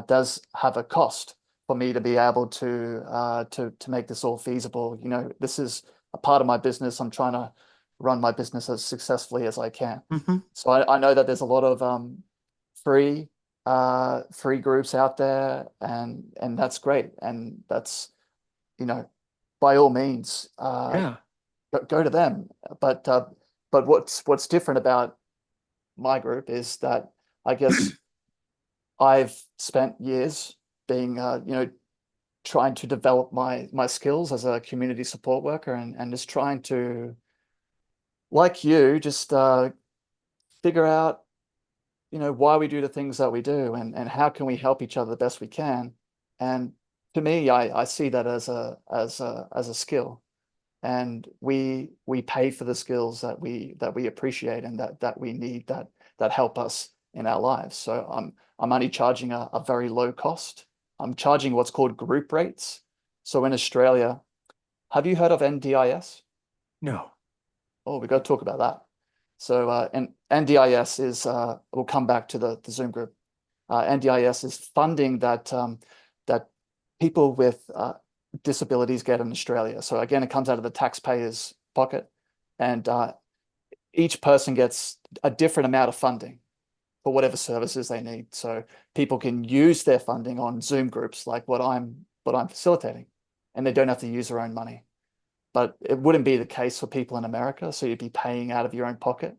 does have a cost for me to be able to make this all feasible. This is a part of my business. I'm trying to run my business as successfully as I can. Hmm. So I know that there's a lot of free free groups out there, and that's great. And that's, you know, by all means, Yeah. go to them. But uh, but what's different about my group is that I guess I've spent years being trying to develop my skills as a community support worker, and just trying to, like you, just figure out why we do the things that we do, and how can we help each other the best we can. And to me, I see that as a skill, and we pay for the skills that we appreciate and that we need, that help us in our lives. So I'm only charging a very low cost. I'm charging what's called group rates. So in Australia, have you heard of NDIS? No. Oh, we got to talk about that. So and NDIS is we'll come back to the Zoom group. NDIS is funding that people with disabilities get in Australia. So again, it comes out of the taxpayer's pocket, and each person gets a different amount of funding for whatever services they need. So people can use their funding on Zoom groups like what I'm facilitating, and they don't have to use their own money. But it wouldn't be the case for people in America, so you'd be paying out of your own pocket.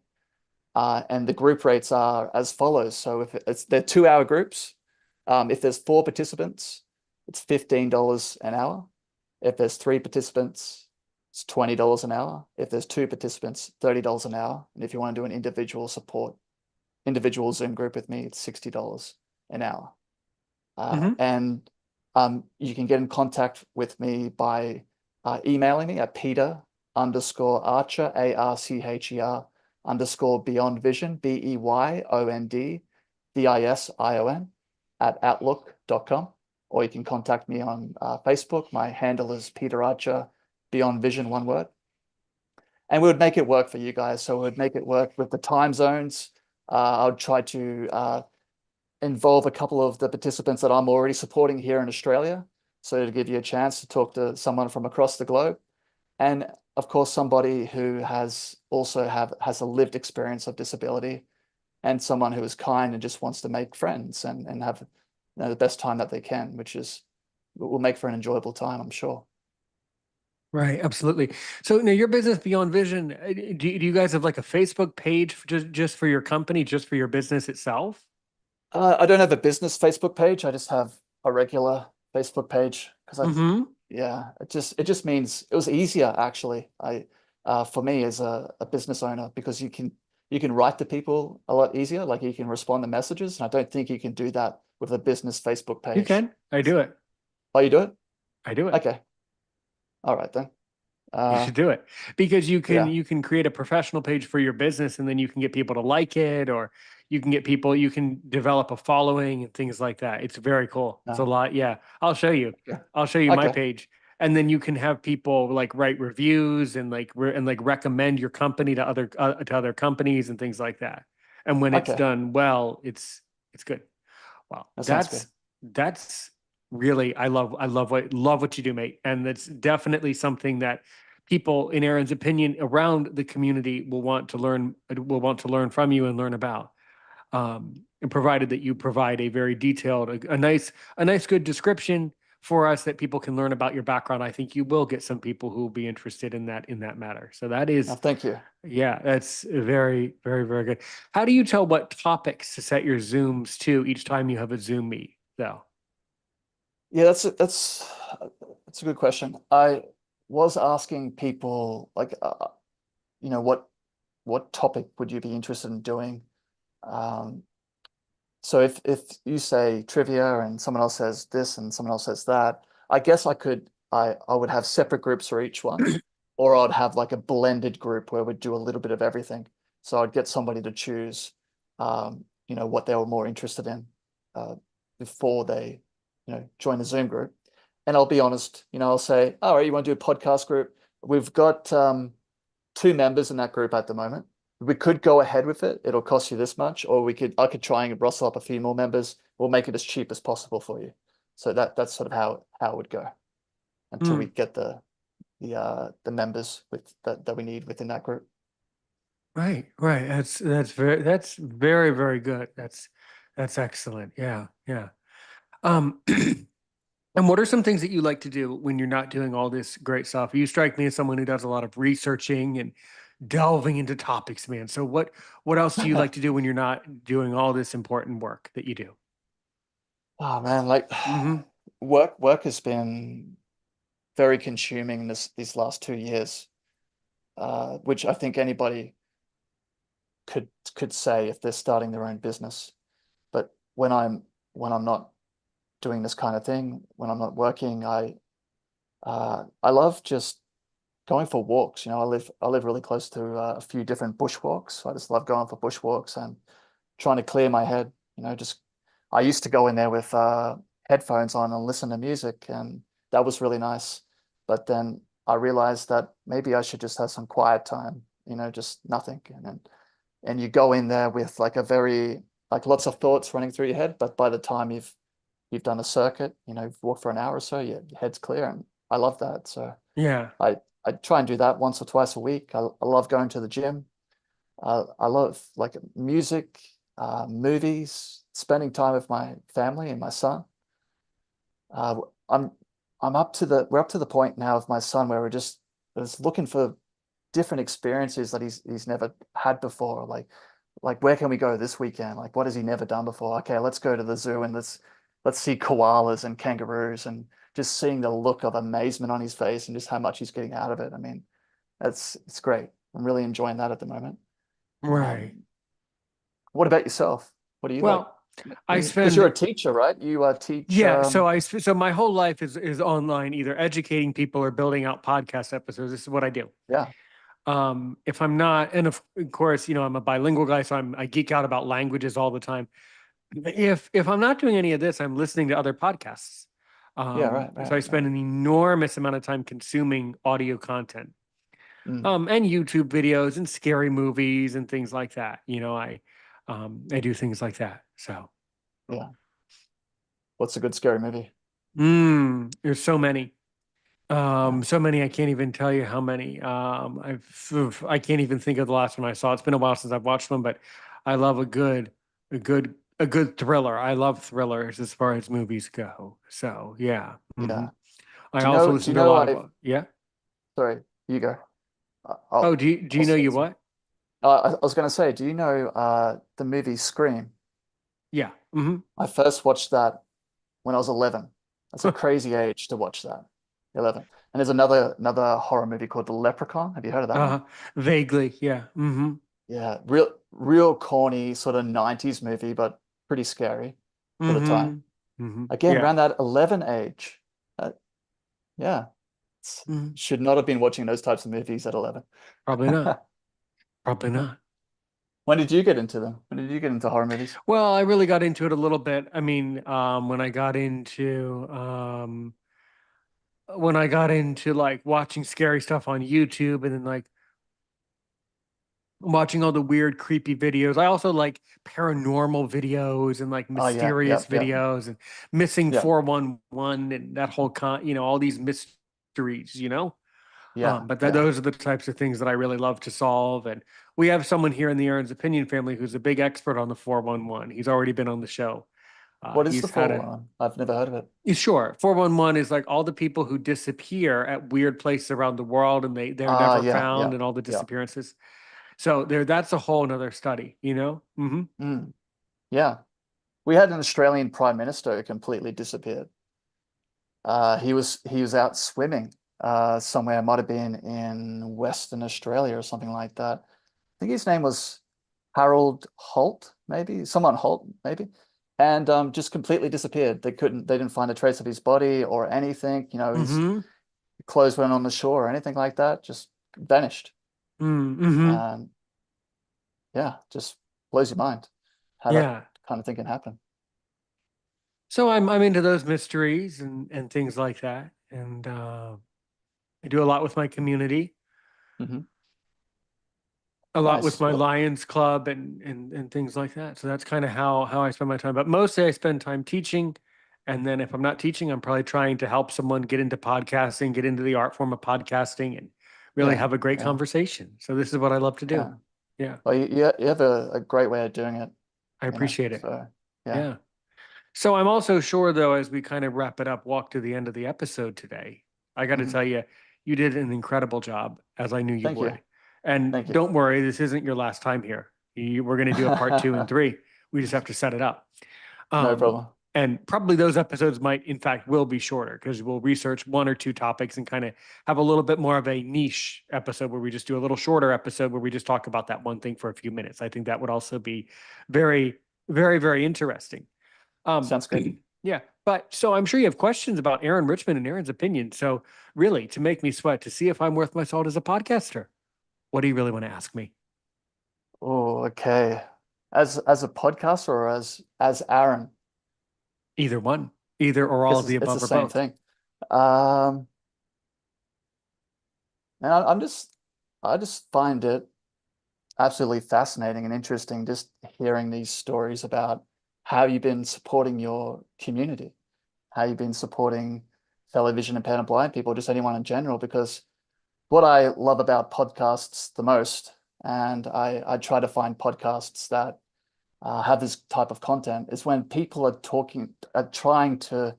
And the group rates are as follows. So if they're 2 hour groups, if there's 4 participants, it's $15 an hour. If there's 3 participants, it's $20 an hour. If there's 2 participants, $30 an hour. And if you want to do an individual Zoom group with me, it's $60 an hour. Hmm. And you can get in contact with me by emailing me at Peter_Archer, ARCHER _ Vision, BEYOND at outlook.com. Or you can contact me on Facebook. My handle is Peter Archer Beyond Vision, one word. And we would make it work for you guys. So we would make it work with the time zones. I would try to involve a couple of the participants that I'm already supporting here in Australia, so to give you a chance to talk to someone from across the globe, and of course somebody who has a lived experience of disability, and someone who is kind and just wants to make friends and have the best time that they can, which will make for an enjoyable time, I'm sure. Right, absolutely. So now your business Beyond Vision, do you guys have like a Facebook page for just for your company, just for your business itself? I don't have a business Facebook page. I just have a regular Facebook page because Hmm. yeah, it just means it was easier actually. for me as a business owner, because you can write to people a lot easier. Like you can respond to messages, and I don't think you can do that with a business Facebook You page. can. I do it. Oh, you do it? I do it. Okay. All right then. You Uh, should do it because yeah. you can create a professional page for your business and then you can get people to like it, or you can get people, you can develop a following and things like that. It's very cool. It's a No. lot. Yeah. I'll show you. Okay. I'll show you my Okay. page. And then you can have people like write reviews and like recommend your company to other companies and things like that. And when it's Okay. done well, it's good. Wow. That sounds good. That's really love what you do, mate. And that's definitely something that people, in Aaron's opinion, around the community will want to learn from you and learn about. And provided that you provide a very detailed, a nice good description for us that people can learn about your background, I think you will get some people who will be interested in that matter. So that No, is, thank you. yeah, that's very good. How do you tell what topics to set your Zooms to each time you have a Zoom meet, though? Yeah, that's a good question. I was asking people like, you know, what topic would you be interested in doing? Um, so if you say trivia and someone else says this and someone else says that, I guess I would have separate groups for each one, or I'd have like a blended group where we'd do a little bit of everything. So I'd get somebody to choose, you know, what they were more interested in, uh, before they, you know, join the Zoom group. And I'll be honest, you know, I'll say, all right, you want to do a podcast group? We've got two members in that group at the moment. We could go ahead with it. It'll cost you this much, or I could try and rustle up a few more members. We'll make it as cheap as possible for you. So that's sort of how it would go until we Hmm. get the members that we need within that group. Right. That's very good. That's excellent. Yeah, yeah. Um, and what are some things that you like to do when you're not doing all this great stuff? You strike me as someone who does a lot of researching and delving into topics, man. So what else do you like to do when you're not doing all this important work that you do? Oh man, like Hmm. work has been very consuming these last 2 years, which I think anybody could say if they're starting their own business. But when I'm not doing this kind of thing, when I'm not working, I love just going for walks. You know, I live really close to a few different bushwalks. I just love going for bushwalks and trying to clear my head. You know, just I used to go in there with headphones on and listen to music, and that was really nice. But then I realized that maybe I should just have some quiet time. You know, just nothing, and you go in there with like a very like lots of thoughts running through your head. But by the time you've done a circuit, you know, you've walked for an hour or so, your head's clear, and I love that. So Yeah. I try and do that once or twice a week. I love going to the gym. I love like music, movies, spending time with my family and my son. Uh, I'm we're up to the point now with my son where we're just looking for different experiences that he's never had before. Like where can we go this weekend? Like what has he never done before? Okay, let's go to the zoo and let's see koalas and kangaroos, and just seeing the look of amazement on his face and just how much he's getting out of it. I mean, it's great. I'm really enjoying that at the moment. Right. Um, what about yourself? What do you like? Well, I Because you're spend a teacher, right? You teach. yeah, so my whole life is online, either educating people or building out podcast episodes. This is what I do. Yeah, If I'm not, and of course, you know, I'm a bilingual guy, so I geek out about languages all the time. If I'm not doing any of this, I'm listening to other podcasts. yeah, right, So right, I right. spend an enormous amount of time consuming audio content, Mm, and YouTube videos and scary movies and things like that. You know, I do things like that. So, yeah. What's a good scary movie? there's so many. Yeah, So many I can't even tell you how many. I can't even think of the last one I saw. It's been a while since I've watched them, but I love a good thriller. I love thrillers as far as movies go. So yeah. yeah. I also Do listen you to a know lot I? of yeah. Sorry, you go. Oh, do I'll you know say you some. what? I was going to say, do you know the movie Scream? Yeah. Hmm. I first watched that when I was 11. That's a crazy age to watch that. 11. And there's another horror movie called The Leprechaun. Have you heard of that one? Uh, Vaguely, yeah. Yeah, real corny sort of 90s movie, but pretty scary for the time. Again, Yeah. around that 11 age. Uh, yeah, Mhm. should not have been watching those types of movies at 11. Probably not. Probably not. When did you get into them? When did you get into horror movies? Well, I really got into it a little bit. I mean, when I got into like watching scary stuff on YouTube and then like watching all the weird, creepy videos. I also like paranormal videos and like Oh yeah, mysterious yep, yep, videos and missing yep, 411 and that whole all these mysteries. yeah, But yeah. those are the types of things that I really love to solve. And we have someone here in the Aaron's Opinion family who's a big expert on the 411. He's already been on the show. What is the He's had a 411? I've never heard of it. Sure. 411 is like all the people who disappear at weird places around the world and they're Ah, never yeah, found yeah, and all the yeah. disappearances. So that's a whole nother study. Mm, yeah. We had an Australian Prime Minister who completely disappeared. He was out swimming somewhere, might have been in Western Australia or something like that. I think his name was Harold Holt, maybe someone Holt, maybe, and just completely disappeared. They didn't find a trace of his body or anything. His Mm-hmm. clothes weren't on the shore or anything like that. Just vanished. Mm-hmm. And yeah, just blows your mind how that Yeah. kind of thing can happen. So I'm into those mysteries and things like that. And I do a lot with my community, Hmm. a lot with Nice. my Well, Lions Club and things like that. So that's kind of how I spend my time. But mostly I spend time teaching. And then if I'm not teaching, I'm probably trying to help someone get into podcasting, get into the art form of podcasting and really yeah, have a great yeah, conversation. So this is what I love to do. yeah. Yeah. Well, you have a great way of doing it, I you know. appreciate it. So yeah. Yeah. So I'm also sure, though, as we kind of wrap it up, walk to the end of the episode today, I got to Hmm. tell you, you did an incredible job, as I knew you Thank you. would. And Thank you. don't worry, this isn't your last time here. We're going to do a part two and three. We just have to set it up. No Um, problem. and probably those episodes might, in fact, will be shorter because we'll research one or two topics and kind of have a little bit more of a niche episode where we just do a little shorter episode where we just talk about that one thing for a few minutes. I think that would also be very, very, very interesting. Um, Sounds good. yeah, but so I'm sure you have questions about Aaron Richmond and Aaron's opinion. So really, to make me sweat, to see if I'm worth my salt as a podcaster, what do you really want to ask me? Oh, okay. As a podcaster or as Aaron, Either one, either or all because of the it's the above or same both. thing. Um, and I just find it absolutely fascinating and interesting just hearing these stories about how you've been supporting your community, how you've been supporting fellow vision impaired and blind people, just anyone in general, because what I love about podcasts the most, and I try to find podcasts that have this type of content, is when people are trying to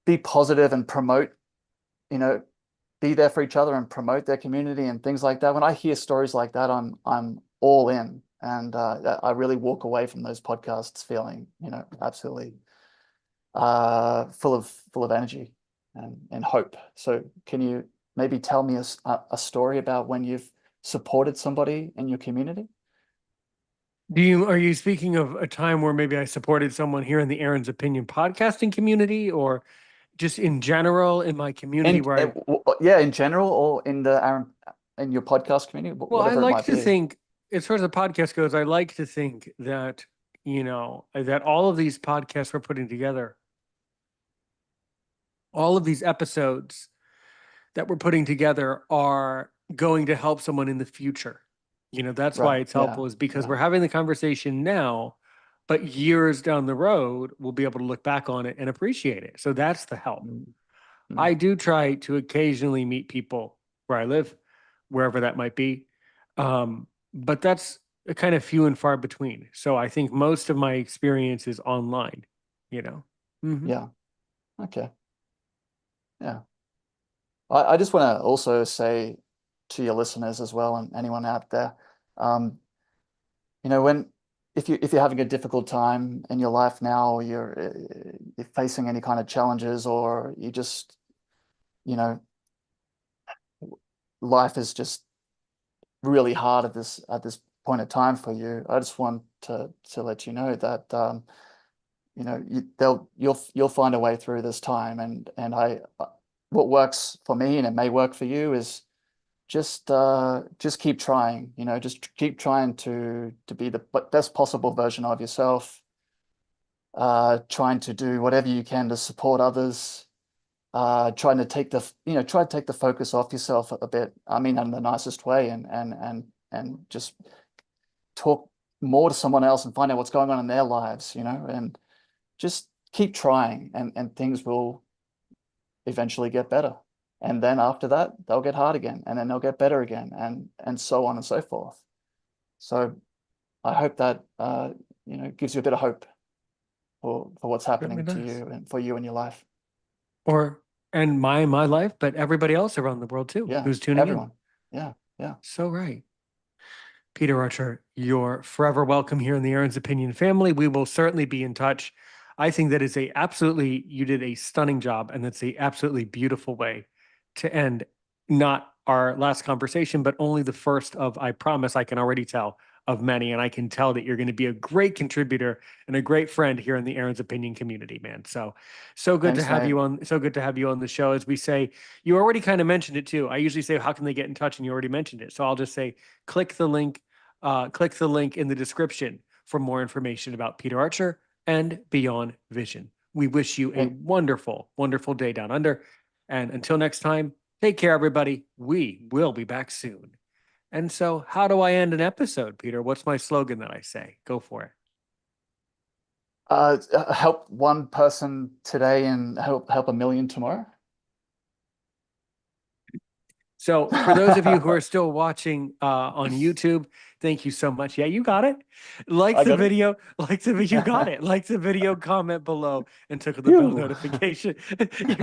be positive and promote, you know, be there for each other and promote their community and things like that. When I hear stories like that, I'm all in, and I really walk away from those podcasts feeling, absolutely full of energy and hope. So, can you maybe tell me a story about when you've supported somebody in your community? Are you speaking of a time where maybe I supported someone here in the Aaron's Opinion podcasting community or just in general in my community And where I yeah, in general, or in the Aaron in your podcast community, well, I whatever it like might to be. think, as far as the podcast goes, I like to think that, that all of these podcasts we're putting together, all of these episodes that we're putting together are going to help someone in the future. That's why Right. it's Yeah. helpful is because Yeah. we're having the conversation now, but years down the road, we'll be able to look back on it and appreciate it. So that's the help. Mm, mm. I do try to occasionally meet people where I live, wherever that might be. But that's a kind of few and far between. So I think most of my experience is online, you know. Hmm. Yeah. Okay. Yeah. I just want to also say to your listeners as well and anyone out there, um, when if you're having a difficult time in your life now, or you're facing any kind of challenges, or you just you know, life is just really hard at this point of time for you. I just want to let you know that you'll find a way through this time, and what works for me and it may work for you is just keep trying, just keep trying to be the best possible version of yourself, trying to do whatever you can to support others, trying to take try to take the focus off yourself a bit. I mean, in the nicest way, and just talk more to someone else and find out what's going on in their lives, and just keep trying, and things will eventually get better. And then after that, they'll get hard again, and then they'll get better again, and so on and so forth. So I hope that gives you a bit of hope for what's Really happening to nice. you and for you in your life. Or and my life, but everybody else around the world too, Yeah, who's tuning in. everyone. Yeah, yeah. So right. Peter Archer, you're forever welcome here in the Aaron's Opinion family. We will certainly be in touch. I think that is a absolutely, you did a stunning job, and that's a absolutely beautiful way to end not our last conversation, but only the first of, I promise, I can already tell, of many. And I can tell that you're going to be a great contributor and a great friend here in the Aaron's Opinion community, man. So good to Thanks, have mate. you on. So good to have you on the show. As we say, you already kind of mentioned it too. I usually say, how can they get in touch? And you already mentioned it. So I'll just say, click the link click the link in the description for more information about Peter Archer and Beyond Vision. We wish you a Thank, wonderful, wonderful day down under. And until next time, take care, everybody. We will be back soon. And so, how do I end an episode, Peter? What's my slogan that I say? Go for it. help one person today and help a million tomorrow. So, for those of you who are still watching on YouTube, thank you so much. Yeah, you got it. I got it. You got it. Like the video, comment below, and tickle the bell Phew. notification. You,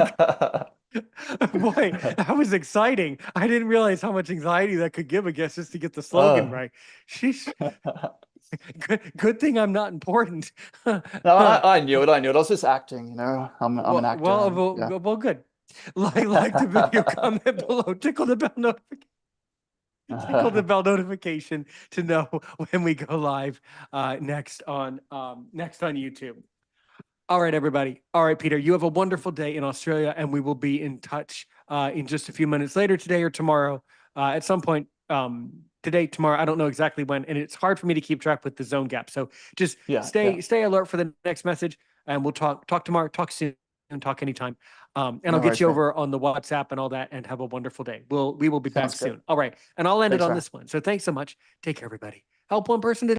boy, that was exciting. I didn't realize how much anxiety that could give a guest just to get the slogan Oh. right. Sheesh. Good thing I'm not important. No, I knew it. I knew it. I was just acting, I'm an actor, and yeah. Well, good. Like the video, comment below, tickle the bell notification to know when we go live next on YouTube. All right, everybody. All right, Peter, you have a wonderful day in Australia, and we will be in touch in just a few minutes later today or tomorrow at some point. Today, tomorrow, I don't know exactly when, and it's hard for me to keep track with the zone gap. So just Yeah, yeah. stay alert for the next message, and we'll talk tomorrow, talk soon, and talk anytime. And I'll No get worries, you mate. over on the WhatsApp and all that, and have a wonderful day. We will be back Sounds good. soon. All right, and I'll end it Thanks, on man. this one. So thanks so much. Take care, everybody. Help one person today.